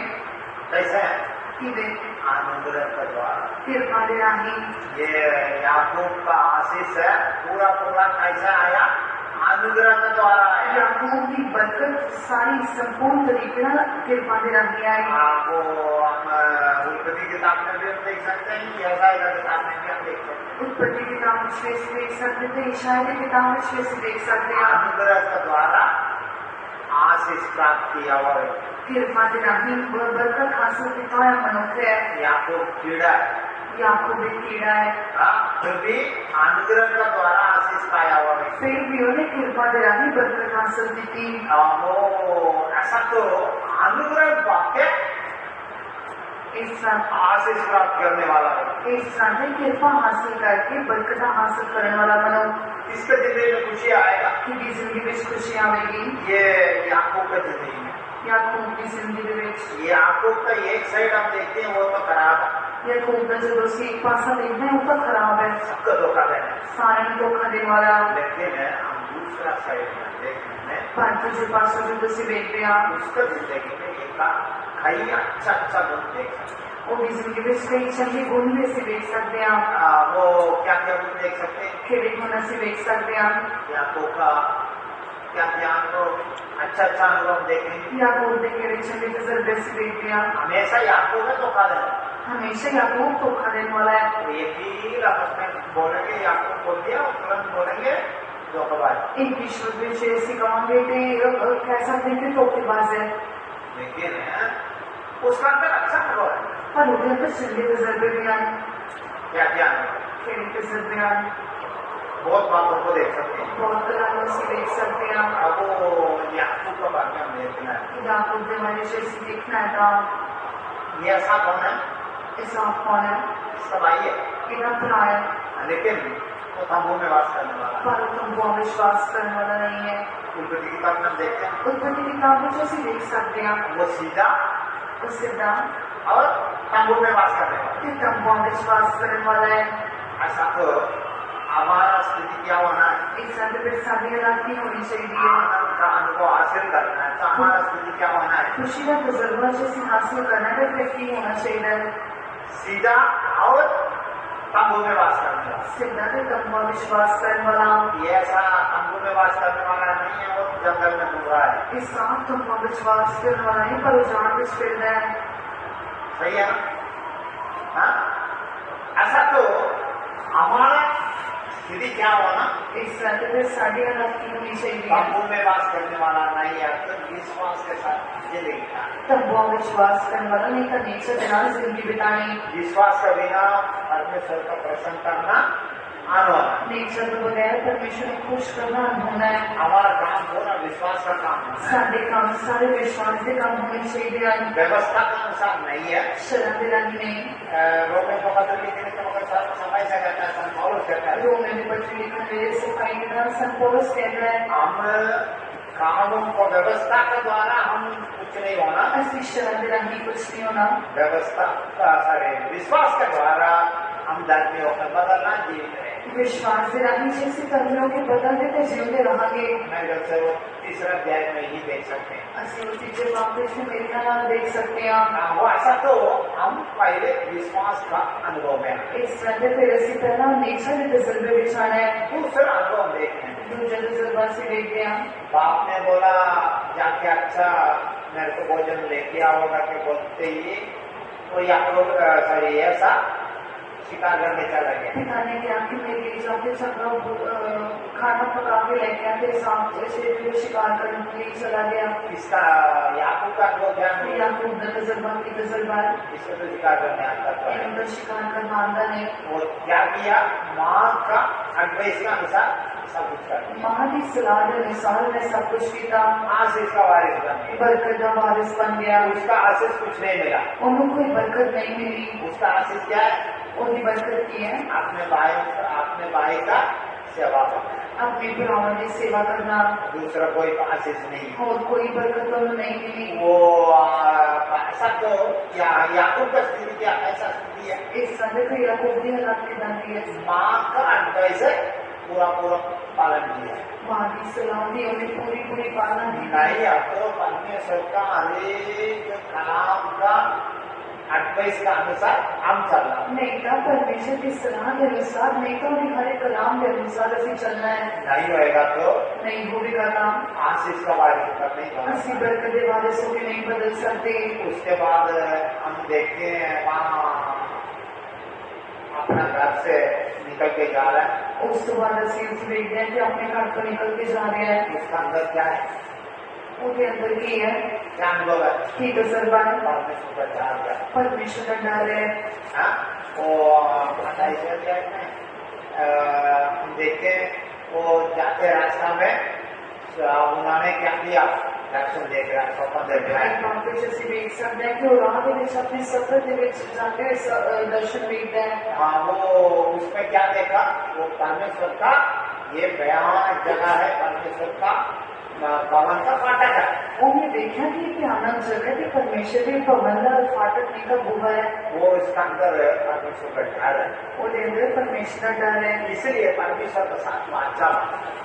Speaker 1: कैसे है?
Speaker 2: कि वे
Speaker 1: अनुग्रह का द्वारा।
Speaker 2: कृपा दे रही,
Speaker 1: ये याकूब का आशीष है, पूरा पूरा कैसे आया? अनुग्रह के द्वारा आया।
Speaker 2: याकूब की बरकत सारी संपूर्ण तरीके से कृपा दे रही आई।
Speaker 1: वो हम उत्पत्ति किताब में भी हम देख सकते हैं, यशायाह की किताब में भी हम देख सकते हैं।
Speaker 2: उत्पत्ति किताब में से देख सकते थे, यशायाह की किताब में से देख सकते हैं।
Speaker 1: अनुग्रह के द्वारा आशीष प्राप्त किया और
Speaker 2: कृपा दे रही बरकत हासिल किया है मनुष्य है।
Speaker 1: याकूब कीड़ा है,
Speaker 2: याकूब एक कीड़ा है,
Speaker 1: फिर भी अनुग्रह के द्वारा आशीष पाया हुआ है।
Speaker 2: फिर भी उन्हें कृपा दे रही बरकत हासिल की थी।
Speaker 1: वो ऐसा तो अनुग्रह पाके
Speaker 2: इस साथ
Speaker 1: आशीष प्राप्त करने वाला है,
Speaker 2: एक साथ कृपा हासिल करके बरकत हासिल करने वाला बनो।
Speaker 1: इसके जिंदगी में खुशी आएगा
Speaker 2: कि जिंदगी में खुशी आएगी।
Speaker 1: ये याकूब की जिंदगी में,
Speaker 2: याकूब की जिंदगी में
Speaker 1: याकूब का एक साइड हम देखते हैं वो तो खराब है,
Speaker 2: याकूब का जो दोस्त एक पासा देखते हैं वो तो खराब है,
Speaker 1: सबको धोखा देना,
Speaker 2: सारे में धोखा देने वाला।
Speaker 1: लेकिन हम दूसरा साइड में देखने में
Speaker 2: पर जो पासा जो दोस्त देखते हैं
Speaker 1: उसका जिंदगी में एक कई अच्छा गुण देख सकते हैं।
Speaker 2: वो भी जिंदगी में कई चंगे गुण भी से देख सकते हैं आप।
Speaker 1: वो क्या क्या गुण देख सकते हैं?
Speaker 2: खेड़े गुण से देख सकते हैं आप।
Speaker 1: याकूब का क्या ध्यान को अच्छा अनुभव देखेंगे।
Speaker 2: याकूब के चंगे तजर्बे से देखते हैं।
Speaker 1: हमेशा याकूब है धोखा देना,
Speaker 2: हमेशा याकूब धोखा देने वाला है।
Speaker 1: एक ही आपस में बोलेंगे, याकूब बोल दिया तुरंत बोलेंगे धोखेबाज।
Speaker 2: एक विश्व में सिखाओगे कैसा देखे धोखेबाज है।
Speaker 1: लेकिन उसका अंदर अच्छा अनुभव है।
Speaker 2: पर उनके अंदर चंगे तजर्बे भी आए,
Speaker 1: क्या क्या अनुभव?
Speaker 2: खेल तजर्बे आए,
Speaker 1: बहुत बातों को देख सकते हैं।
Speaker 2: बहुत कलालों से देख सकते हैं।
Speaker 1: अब वो याकूब का बात में हम देखना है,
Speaker 2: याकूब ने हमारे से देखना है था
Speaker 1: ये ऐसा कौन है?
Speaker 2: ऐसा कौन है,
Speaker 1: सब आइए,
Speaker 2: इधर पर आया,
Speaker 1: लेकिन वो तंबू में वास करने वाला।
Speaker 2: पर तुमको विश्वास करने वाला नहीं है।
Speaker 1: उत्पत्ति की किताब में हम देखते हैं,
Speaker 2: उत्पत्ति की किताब में जैसे देख सकते हैं,
Speaker 1: वो सीधा
Speaker 2: उससे दाम
Speaker 1: और तंबू में वास करने वाला।
Speaker 2: कि तुमको विश्वास करने वाला है।
Speaker 1: ऐसा तो हमारा स्थिति क्या होना है?
Speaker 2: एक सर्टिफिकेट शादी नहीं होनी चाहिए,
Speaker 1: आनंद का अनुभव हासिल करना है तो हमारा स्थिति क्या होना है?
Speaker 2: खुशी का तजुर्बा जैसे हासिल करना है व्यक्ति होना चाहिए।
Speaker 1: सीधा और तंबू में वास करने वाला।
Speaker 2: सिद्धा के तुमको विश्वास करने वाला,
Speaker 1: ये ऐसा तंबू में वास करने वाला नहीं है, वो जंगल में घूम रहा है।
Speaker 2: इस साथ तुमको विश्वास करने वाला नहीं, पर उजाड़ में फिर है।
Speaker 1: सही है ना? हाँ? ऐसा तो हमारा स्थिति क्या होना?
Speaker 2: एक सर्टिफिकेट शादी होनी चाहिए,
Speaker 1: तंबू में वास करने वाला नहीं है तो विश्वास के साथ ये देखना।
Speaker 2: तुमको विश्वास करने वाला नहीं तो नेचर बिना जिंदगी बितानी।
Speaker 1: विश्वास का बिना परमेश्वर का प्रसन्न करना आना।
Speaker 2: नेचर के बगैर परमेश्वर को खुश करना होना है।
Speaker 1: हमारा काम होना विश्वास का काम होना है।
Speaker 2: सारे काम सारे विश्वास के काम होने चाहिए,
Speaker 1: व्यवस्था के अनुसार नहीं है।
Speaker 2: शरण दिलानी नहीं।
Speaker 1: रोमे को पत्र लिखने के मगर सफाई से कहता है, संत पौलुस कहता है,
Speaker 2: रोम में भी पत्र लिखा मेरे सफाई के द्वारा संत पौलुस कहता है,
Speaker 1: हम कानून को व्यवस्था के द्वारा हम कुछ नहीं होना,
Speaker 2: असली शरण दिलानी कुछ नहीं होना।
Speaker 1: व्यवस्था सारे विश्वास के द्वारा हम धर्मी होकर बदलना जीवित रहे।
Speaker 2: विश्वास दिलानी जैसे कर्मियों के बदल देते जीवते रहेंगे।
Speaker 1: मैं जब से वो तीसरा अध्याय में ही देख सकते हैं।
Speaker 2: असली तीसरे वापस में मेरे नाम देख सकते हैं।
Speaker 1: वो ऐसा तो हम पहले विश्वास का अनुभव में
Speaker 2: इस तरह फिर इसी तरह नेचर के तजुर्बे बिछाना है,
Speaker 1: दूसरा अनुभव देखते हैं।
Speaker 2: दूसरे तजुर्बा से देखते हैं।
Speaker 1: बाप ने बोला जाके अच्छा मेरे को भोजन लेके आओगा के बोलते ही वो याकूब सॉरी ऐसा शिकार करने चला गया।
Speaker 2: पिताने के आंखें में ले जाके सब लोग खाना पका के लेके आके सांप ऐसे शिकार करने के लिए चला गया।
Speaker 1: इसका याकूब का अनुभव क्या है?
Speaker 2: याकूब ने तजुर्बा की तजुर्बा
Speaker 1: इसको तो शिकार करने आता था।
Speaker 2: इनका शिकार करना आंदा ने
Speaker 1: वो क्या किया? माँ का एडवाइस के अनुसार सब कुछ कर दिया।
Speaker 2: माँ की सलाह के अनुसार ने सब कुछ किया।
Speaker 1: आशीष का वारिस बन गया।
Speaker 2: बरकत का वारिस बन गया।
Speaker 1: उसका आशीष कुछ नहीं मिला।
Speaker 2: उनको कोई बरकत नहीं मिली।
Speaker 1: उसका आशीष क्या है?
Speaker 2: उनकी बरकत की है
Speaker 1: अपने भाई का सेवा करना,
Speaker 2: अपने भरावां की सेवा करना।
Speaker 1: दूसरा कोई आशीष नहीं।
Speaker 2: और कोई बरकत तो नहीं मिली।
Speaker 1: वो ऐसा तो याकूब का स्थिति क्या ऐसा स्थिति है?
Speaker 2: इस समय को याकूब की हालत की बनती है।
Speaker 1: माँ का एडवाइस है पूरा पालन किया।
Speaker 2: माँ की सलाह दी उन्हें पूरी पालना की।
Speaker 1: नहीं अब तो परमेश्वर का हरेक काम का एडवाइस का अनुसार हम चलना
Speaker 2: नहीं था परमेश्वर की सलाह के अनुसार, नहीं तो उन्हें हर एक कलाम के अनुसार ऐसे चलना है।
Speaker 1: नहीं होएगा तो
Speaker 2: नहीं होगा काम
Speaker 1: आशीष का वारिस पर नहीं बना।
Speaker 2: ऐसी बरकत वारिसों के नहीं बदल सकते।
Speaker 1: उसके बाद हम देखते हैं वहाँ अपना घर से निकल के जा रहा है।
Speaker 2: उसके बाद ऐसे देखते हैं कि अपने घर को निकल के जा रहे हैं।
Speaker 1: उसका अंदर क्या है?
Speaker 2: उनके अंदर की है
Speaker 1: क्या अनुभव है?
Speaker 2: कि तजुर्बा है,
Speaker 1: परमेश्वर का डर है।
Speaker 2: परमेश्वर का डर है।
Speaker 1: हाँ? वो 28 अध्याय में हम देखते हैं वो जाते रास्ता में उन्होंने क्या किया? दर्शन देख रहा है, स्वप्न देख रहा है।
Speaker 2: जैसे देख सकते हैं कि वो राह के बीच अपने सफर के बीच जाते दर्शन देखते हैं।
Speaker 1: हाँ, वो उसमें क्या देखा? वो परमेश्वर का ये भयानक जगह है, परमेश्वर का भवन का फाटक है।
Speaker 2: उन्हें देखा कि भयानक जगह थी, परमेश्वर के भवन का फाटक नहीं का गुहा है।
Speaker 1: वो इसका अंदर परमेश्वर का डर है।
Speaker 2: वो अंदर परमेश्वर का डर है,
Speaker 1: इसलिए परमेश्वर का साथ वाचा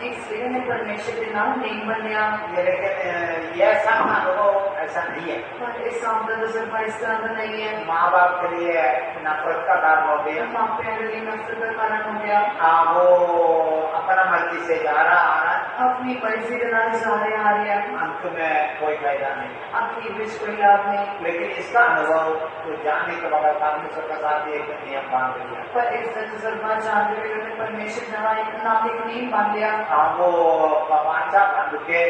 Speaker 2: इसलिए मैं परमेश्वर के नाम नहीं बनिया।
Speaker 1: ये लेकिन ये ऐसा अनुभव ऐसा नहीं है।
Speaker 2: पर इस सामने तजुर्बा इस तरह का नहीं है।
Speaker 1: माँ बाप के लिए नफरत का कारण हो गया।
Speaker 2: माँ प्यार के लिए नफरत का कारण हो गया।
Speaker 1: वो अपना मर्जी से जा रहा आ रहा,
Speaker 2: अपनी मर्जी के नाम जा रहे आ रहे हैं,
Speaker 1: अंत में कोई फायदा नहीं।
Speaker 2: आखिर बीच कोई लाभ नहीं।
Speaker 1: लेकिन इसका अनुभव तो जाने के बाद परमेश्वर का साथ एक नियम बांध लिया।
Speaker 2: पर इस तजुर्बा जानते हुए परमेश्वर जहाँ एक नाम एक नींव बांध लिया।
Speaker 1: वो वाचा बांध के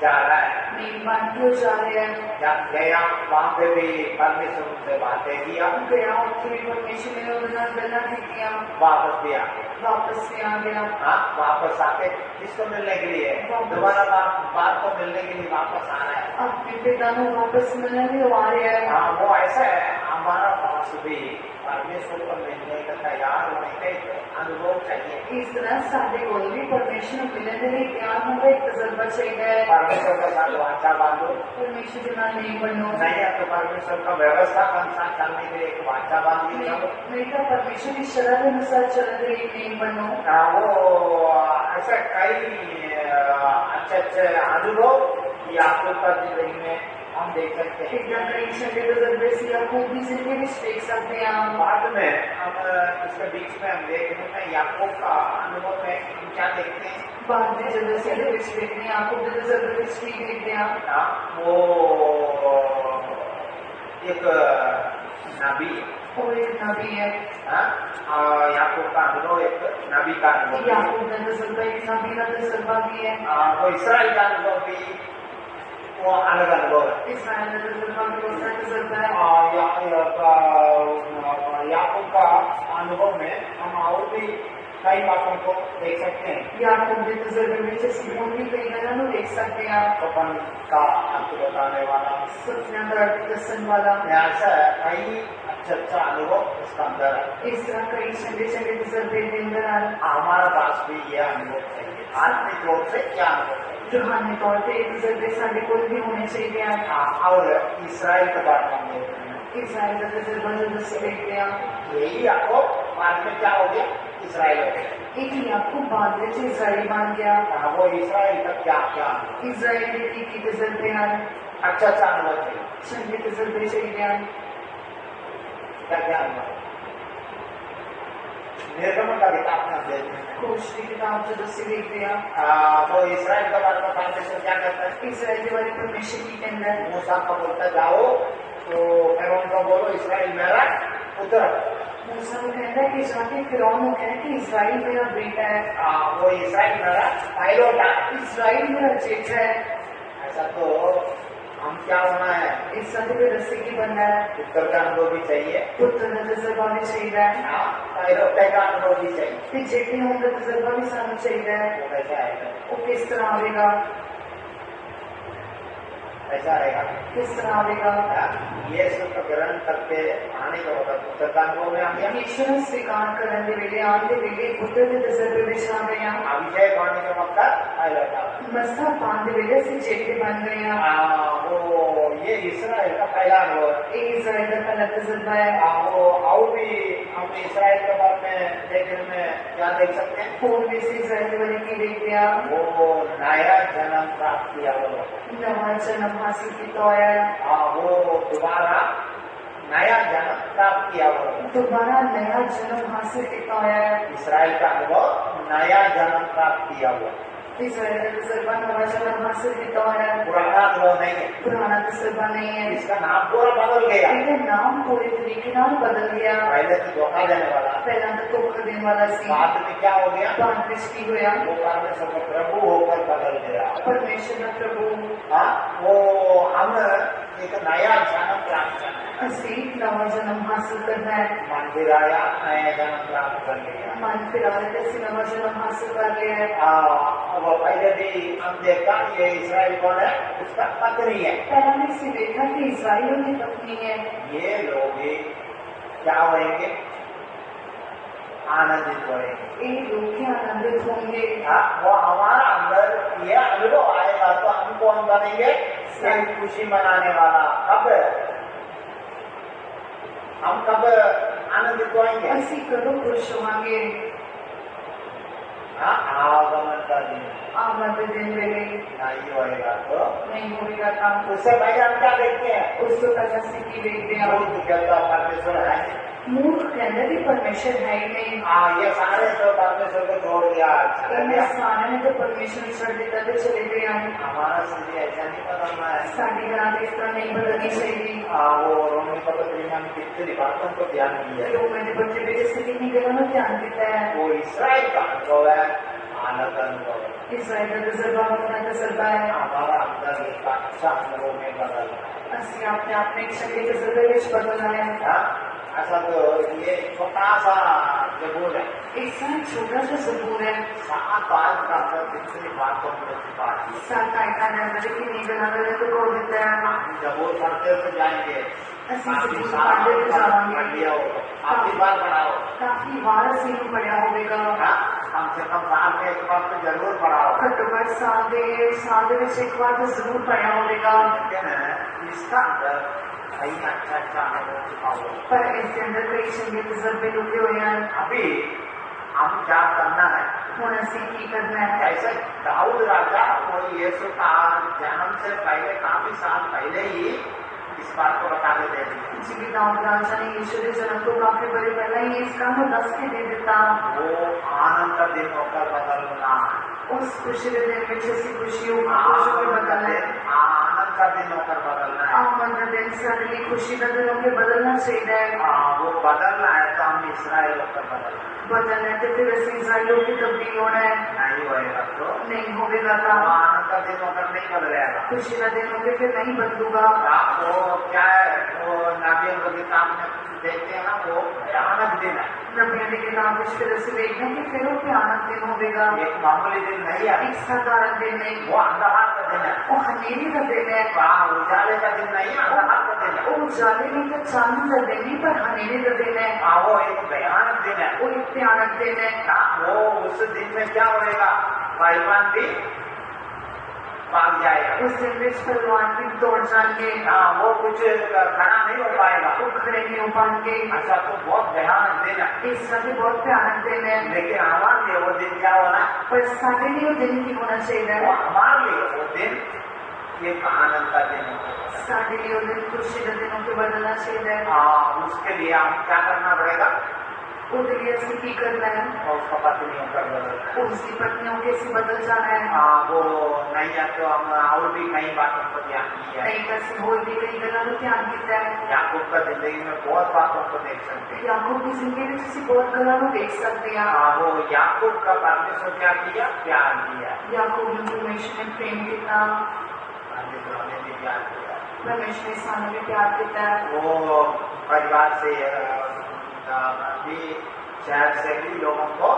Speaker 1: जा रहा है,
Speaker 2: नहीं मान के जा रहे हैं,
Speaker 1: जब गया वहाँ पे भी परमेश्वर उनसे बातें किया,
Speaker 2: गया उत्थे भी परमेश्वर ने उन्हें गल्ला कीतियां,
Speaker 1: वापस भी आ गया।
Speaker 2: वापस से आ गया।
Speaker 1: हाँ, वापस आके किसको मिलने के लिए? दोबारा बाप को मिलने के लिए वापस आ रहा है।
Speaker 2: अपने पिता को वापस मिलने भी आ रहे हैं।
Speaker 1: हाँ, वो ऐसा है, हमारा पास भी परमेश्वर को मिलने का तैयार होने का एक अनुभव चाहिए।
Speaker 2: इस तरह साढ़े कोल भी परमेश्वर मिलने के लिए तैयार होने का एक तजर्बा चाहिए।
Speaker 1: परमेश्वर के साथ वाचा बांधो,
Speaker 2: परमेश्वर के नाम नहीं बनो,
Speaker 1: नहीं है तो परमेश्वर का व्यवस्था के अनुसार चलने के लिए एक वाचा बांधी करो।
Speaker 2: नहीं तो परमेश्वर की शरण के अनुसार चलने के लिए नहीं बनो।
Speaker 1: वो ऐसा कई अच्छे अनुभव याकूब का जिंदगी में हम देख सकते हैं।
Speaker 2: कई संडे तजर्बे से याकूब की जिंदगी में देख सकते हैं हम।
Speaker 1: बाद में हम इसके बीच में हम देखते हैं याकूब का अनुभव में हम क्या देखते हैं?
Speaker 2: बाद में जब से देखते हैं याकूब के तजर्बे में देखते हैं
Speaker 1: वो एक नबी
Speaker 2: और एक नबी है।
Speaker 1: याकूब का अनुभव एक नबी का अनुभव,
Speaker 2: याकूब का तजर्बा एक नबी का तजर्बा भी है।
Speaker 1: वो इसराइल का अनुभव भी वो अलग अनुभव है।
Speaker 2: इसराइल का तजर्बा भी दूसरा तजर्बा है।
Speaker 1: याकूब का अनुभव में हम और भी कई बातों को देख सकते हैं।
Speaker 2: याकूब के तजर्बे में सिमोन भी कई तरह को देख सकते हैं।
Speaker 1: सपन का अर्थ बताने वाला,
Speaker 2: सपना का अर्थ दर्शन वाला,
Speaker 1: ऐसा है कई अच्छा अनुभव इसका अंदर है।
Speaker 2: इस तरह कई संडे तजर्बे के अंदर आ
Speaker 1: हमारा पास भी यह अनुभव चाहिए। आत्मिक तौर से क्या अनुभव चाहिए?
Speaker 2: रूहानी तौर पे तजर्बे साढ़े कोल भी होने चाहिए।
Speaker 1: और इसराइल के बारे में हम देखते हैं,
Speaker 2: इसराइल का तजर्बा जो दस देखते हैं,
Speaker 1: यही याकूब बाद में क्या हो गया? इसराइल हो गया।
Speaker 2: एक याकूब बाद में इसराइल बन गया।
Speaker 1: वो इसराइल का क्या क्या
Speaker 2: इसराइल की तजर्बे हैं,
Speaker 1: अच्छा अनुभव चाहिए?
Speaker 2: संडे तजर्बे चाहिए।
Speaker 1: क्या क्या अनुभव? निर्गमन का किताब में हम देखते हैं,
Speaker 2: खोज की किताब जो दस देखते हैं,
Speaker 1: तो इसराइल के बारे में परमेश्वर क्या कहता है?
Speaker 2: इसराइल के बारे में परमेश्वर की कहना है।
Speaker 1: मूसा का बोलता जाओ तो फिरौन को बोलो इसराइल मेरा पुत्र।
Speaker 2: मूसा को कहता है कि जाके फिरौन को कहना कि इसराइल मेरा बेटा है।
Speaker 1: वो इसराइल मेरा पायलट है,
Speaker 2: इसराइल मेरा जेठा है।
Speaker 1: ऐसा तो हम क्या होना है?
Speaker 2: इस सत्य पे रस्सी की बनना है।
Speaker 1: पुत्र का अनुभव भी चाहिए,
Speaker 2: पुत्र का तजर्बा भी चाहिए,
Speaker 1: पायलट का अनुभव भी चाहिए।
Speaker 2: फिर जेठे होने का तजर्बा भी सानू चाहिए।
Speaker 1: वो कैसा आएगा?
Speaker 2: वो किस तरह आएगा?
Speaker 1: कैसा आएगा?
Speaker 2: किस तरह आएगा?
Speaker 1: ये सब ग्रहण करके आने का होगा पुत्र का अनुभव में आ गया।
Speaker 2: ईश्वर स्वीकार करने के वेले आने वेले पुत्र के तजर्बे में आ गए हैं।
Speaker 1: अभिषेक होने के वक्त पायलट आ
Speaker 2: मस्ता पाने वेले से जेठे बन गए हैं।
Speaker 1: वो ये इसराइल का पहला अनुभव है।
Speaker 2: एक इसराइल का पहला तजर्बा है।
Speaker 1: वो और भी हम इसराइल के बारे में देखने में क्या देख सकते हैं?
Speaker 2: और भी से इसराइल वाले की देखते हैं,
Speaker 1: वो नया जन्म प्राप्त किया वो,
Speaker 2: नवा जन्म हासिल किया है।
Speaker 1: वो दोबारा नया जन्म प्राप्त किया वो,
Speaker 2: दोबारा नया जन्म हासिल किया है।
Speaker 1: इसराइल का अनुभव नया जन्म प्राप्त किया हुआ,
Speaker 2: इसराइल का तजर्बा नवा जन्म हासिल किया है।
Speaker 1: पुराना अनुभव नहीं है।
Speaker 2: पुराना तजर्बा नहीं है।
Speaker 1: इसका नाम पूरा बदल गया।
Speaker 2: इनका नाम पूरे तरीके नाम बदल गया।
Speaker 1: पहले तो धोखा देने वाला,
Speaker 2: पहला तो धोखा देने वाला सी,
Speaker 1: बाद में क्या हो गया?
Speaker 2: बाद में की होया
Speaker 1: वो परमेश्वर का प्रभु होकर बदल गया।
Speaker 2: परमेश्वर का प्रभु।
Speaker 1: वो हम एक नया जन्म प्राप्त करना है।
Speaker 2: असी नवा जन्म हासिल करना है।
Speaker 1: मन फिराया, नया जन्म प्राप्त कर लिया।
Speaker 2: मन फिराया से नवा जन्म हासिल कर लिया है।
Speaker 1: वो पहले भी हम देखा ये इसराइल कौन है? उसका पत्नी है।
Speaker 2: पहला ने इसे देखा कि इसराइल की पत्नी है।
Speaker 1: ये लोग क्या होंगे? आनंदित होंगे।
Speaker 2: ये लोग क्या आनंदित होंगे?
Speaker 1: वो हमारा अंदर ये अनुभव आएगा तो हम कौन बनेंगे? एक खुशी मनाने वाला। कब हम कब आनंदित होंगे?
Speaker 2: ऐसी करो खुश होंगे।
Speaker 1: आगमन का दिन
Speaker 2: आमद दिन वेले
Speaker 1: नहीं होएगा तो
Speaker 2: नहीं होगा काम।
Speaker 1: उससे पहले हम क्या देखते हैं?
Speaker 2: उसको पहले से की देखते हैं।
Speaker 1: परमेश्वर है,
Speaker 2: मूर्ख कहने भी परमेश्वर है ही नहीं।
Speaker 1: ये सारे तो परमेश्वर को छोड़ दिया।
Speaker 2: सारे ने तो परमेश्वर छोड़ देता तो चले गए।
Speaker 1: हमारा स्थिति ऐसा नहीं बदलना है।
Speaker 2: साड़ी ग्रांत इस तरह नहीं बदलनी चाहिए।
Speaker 1: वो रोमी पत्री में कितनी बातों को ध्यान दिया।
Speaker 2: लोग मैंने बच्चे बेटे स्थिति नहीं देना ध्यान देता है।
Speaker 1: वो इसराइल का अनुभव है, अलग अनुभव है।
Speaker 2: इसराइल का तजुर्बा अपना तजुर्बा है।
Speaker 1: हमारा अंदर एक अच्छा अनुभव में बदल रहा है।
Speaker 2: असली आपने अपने एक चंगे तजुर्बे में बदलना है।
Speaker 1: ऐसा तो ये छोटा सा जबूर है,
Speaker 2: ऐसा छोटा सा जबूर है।
Speaker 1: 7 आयत का अंदर जितनी बातों में छिपा है,
Speaker 2: 7 आयत के अंदर की नहीं बनाने में तो को देता है।
Speaker 1: जबूर पढ़ते तो जाएंगे,
Speaker 2: असली
Speaker 1: काफी
Speaker 2: जबूर
Speaker 1: सारा
Speaker 2: पढ़ते तो जाएंगे।
Speaker 1: पढ़ लिया होगा, काफी बार पढ़ाओ,
Speaker 2: काफी बार से ही पढ़ा होगा।
Speaker 1: कम से कम साल में एक बार तो जरूर पढ़ाओ।
Speaker 2: घट्टोघट साल में एक बार तो जरूर पढ़ा होगा।
Speaker 1: लेकिन इसका अंदर कई अच्छा अनुभव छिपा हुआ है।
Speaker 2: पर इसके अंदर कई चंगे तजुर्बे लुके हुए हैं।
Speaker 1: अभी हम क्या करना है,
Speaker 2: होने से की करना है।
Speaker 1: ऐसे दाऊद राजा वो यीशु का जन्म से पहले काफी साल पहले ही इस बात को बता देते थे।
Speaker 2: जी दाऊद राजा ने यीशु के जन्म को काफी बड़े पहले ही इसका तो 10 के दे देता।
Speaker 1: वो आनंद का दिन होकर बदलना,
Speaker 2: उस खुशी के दिन में जैसी खुशियों खुशियों के बदलना है।
Speaker 1: आनंद का दिन होकर बदलना है।
Speaker 2: आमद का दिन सडनली खुशी का दिन होकर बदलना चाहिए।
Speaker 1: वो बदलना है तो हम इसराइल होकर बदलना
Speaker 2: बदलना है तो फिर ऐसे इसराइलों की तब्दील होना है।
Speaker 1: नहीं होएगा तो
Speaker 2: नहीं होगा था।
Speaker 1: आनंद का दिन होकर नहीं बदलेगा,
Speaker 2: खुशी का दिन होकर फिर नहीं बदलूगा।
Speaker 1: वो क्या है, वो नबियों की किताब में देखते हैं ना, वो भयानक दिन है।
Speaker 2: नबियों की किताब इस तरह से देखना कि फिर वो भयानक दिन होगा।
Speaker 1: एक मामूली दिन नहीं है,
Speaker 2: एक साधारण दिन नहीं,
Speaker 1: वो अंधकार का दिन है।
Speaker 2: वो अंधेरी का दिन है।
Speaker 1: उजाले का दिन नहीं है, अंधकार का दिन है।
Speaker 2: वो उजाले नहीं तो चांदनी का दिन नहीं पर अंधेरी का दिन है।
Speaker 1: वो एक भयानक दिन है।
Speaker 2: वो एक भयानक दिन है।
Speaker 1: वो उस दिन में क्या होएगा, पहलवान भी भाग जाएगा,
Speaker 2: उस दिन में पहलवान भी दौड़ जाएंगे।
Speaker 1: वो कुछ खड़ा नहीं हो पाएगा,
Speaker 2: वो खड़े नहीं हो पाएंगे।
Speaker 1: अच्छा तो बहुत भयानक दिन है।
Speaker 2: इस तरह बहुत भयानक दिन है।
Speaker 1: लेकिन हमारे लिए वो दिन क्या होना,
Speaker 2: पर साढ़े लिए वो दिन की होना चाहिए।
Speaker 1: वो हमारे लिए वो दिन एक आनंद का दिन होगा।
Speaker 2: साढ़े लिए वो दिन खुशी का दिनों के बदलना चाहिए।
Speaker 1: उसके लिए हम क्या करना पड़ेगा,
Speaker 2: उसके लिए ऐसे की करना है।
Speaker 1: और उसका पत्नियों कर बदलना है।
Speaker 2: उसकी पत्नियों के ऐसे बदल जाना है।
Speaker 1: वो नहीं है तो हम और भी कई बातों पर ध्यान दिया है।
Speaker 2: कई कैसे हो भी कई गला को ध्यान देता है।
Speaker 1: याकूब का जिंदगी में बहुत बातों को देख सकते हैं।
Speaker 2: याकूब की जिंदगी में किसी बहुत गला को देख सकते हैं।
Speaker 1: वो याकूब का परमेश्वर क्या किया, प्यार किया।
Speaker 2: याकूब ने परमेश्वर ने प्रेम किया,
Speaker 1: परमेश्वर ने भी प्यार किया।
Speaker 2: परमेश्वर ने सामने में प्यार किया।
Speaker 1: वो परिवार से भी शहर से भी लोगों को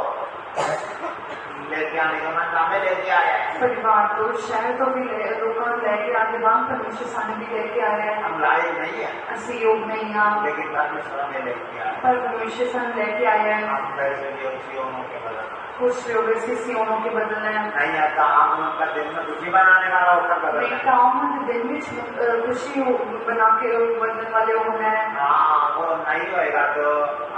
Speaker 1: लेके आने का मतलब में लेके आया है।
Speaker 2: परिवार को शहर को भी लोगों को लेके आके वहाँ परमेश्वर सामने भी लेके आया है।
Speaker 1: हम लायक नहीं है,
Speaker 2: ऐसे योग नहीं है,
Speaker 1: लेकिन परमेश्वर ने लेके आया।
Speaker 2: पर परमेश्वर सामने लेके आया है।
Speaker 1: हम कैसे सियोनों के बदल
Speaker 2: खुश योग से सियोनों के बदलना है।
Speaker 1: नहीं आता, आप उनका दिन में खुशी बनाने वाला होकर बदल
Speaker 2: एक काम में दिन में खुशी बना के बदलने वाले होना है।
Speaker 1: वो नहीं होएगा तो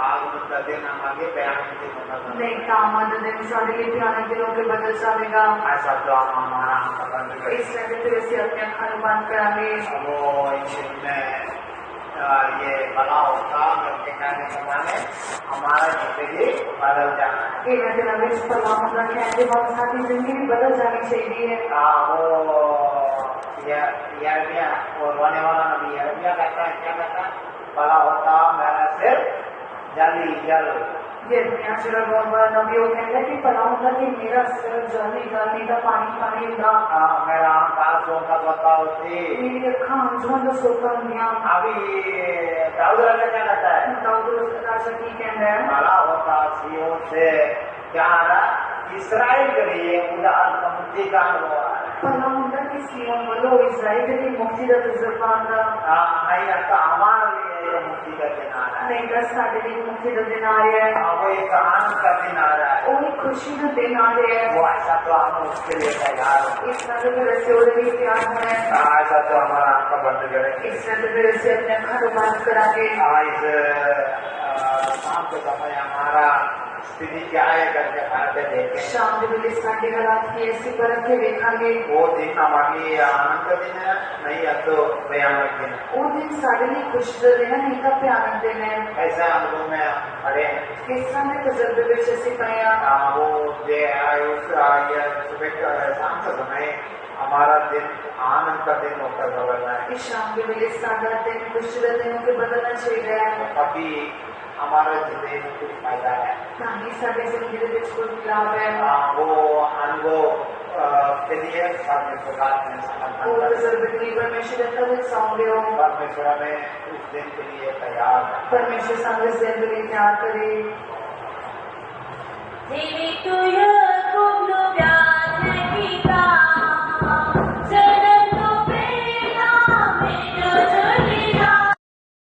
Speaker 1: आज उनका दिन हम आगे बयान दिन होगा।
Speaker 2: नहीं काम दिन सारे लिए भयानक दिनों के बदल जाएगा।
Speaker 1: ऐसा तो हम हमारा हम बंद करें।
Speaker 2: इस तरह से अपने अखाने बंद करांगे।
Speaker 1: वो इनमें ये भला होता करके कहने के माने हमारा जिंदगी बदल जाना है।
Speaker 2: एक दिन अगर इस पर हम अपना कहते बहुत सारी जिंदगी भी बदल जानी चाहिए।
Speaker 1: वो यर्मिया वो रोने वाला नबी यर्मिया कहता है, क्या कहता है, भला होता मेरा सिर जली जल।
Speaker 2: यर्मिया जो बहुत बड़ा नबी वो कहता है कि भला होता कि मेरा सिर जलने जलने का पानी पानी होगा।
Speaker 1: मेरा आंख सोता सोता होती,
Speaker 2: मेरी अखा आंसुओं का सोता होंगिया।
Speaker 1: अभी दाऊद राजा क्या कहता है,
Speaker 2: दाऊद राजा की कहना है
Speaker 1: भला होता सियोन से क्या रहा, इसराइल के लिए उदार मुक्ति का अनुभव आ रहा है।
Speaker 2: भला होता कि सियोन बोलो इसराइल के लिए मुक्ति का तजुर्बा आंदा।
Speaker 1: नहीं आता हमारे लिए मुक्ति का दिन आ रहा है।
Speaker 2: नहीं बस साढ़े लिए मुक्ति का दिन आ रहा है।
Speaker 1: वो एक आनंद का दिन आ रहा है।
Speaker 2: वो एक खुशी का दिन आ रहा है।
Speaker 1: वो ऐसा तो हम उसके लिए तैयार हो,
Speaker 2: इस तरह से और भी तैयार होना है।
Speaker 1: ऐसा तो हमारा आंखा बंद करें।
Speaker 2: इस तरह से अपने घर बंद करा के
Speaker 1: इस शाम के समय हमारा स्थिति क्या है करके खाते देखें।
Speaker 2: शाम के बजे साढ़े हालात की ऐसी परख के देखेंगे।
Speaker 1: वो दिन हमारी आनंद का दिन है, नहीं है तो भयानक दिन है।
Speaker 2: वो दिन साढ़े लिए खुशी का दिन है, नहीं का भयानक दिन है।
Speaker 1: ऐसे अनुभव में हम खड़े हैं।
Speaker 2: किस तरह के तजुर्बे में जैसे पाया
Speaker 1: वो सुबह शाम के समय हमारा दिन आनंद का दिन होकर बदलना है।
Speaker 2: इस शाम के बजे साढ़े दिन खुशी का दिन होकर बदलना चाहिए।
Speaker 1: अभी हमारे जिंदगी में कुछ फायदा है।
Speaker 2: ना ही साढ़े जिंदगी के बीच कोई लाभ है।
Speaker 1: वो अनुभव के लिए परमेश्वर का समर्थन
Speaker 2: वो तजर्बे परमेश्वर का एक सौंगे हो।
Speaker 1: परमेश्वर हमें उस दिन के लिए तैयार है।
Speaker 2: परमेश्वर संग इस दिन के लिए तैयार करे।
Speaker 4: जीवित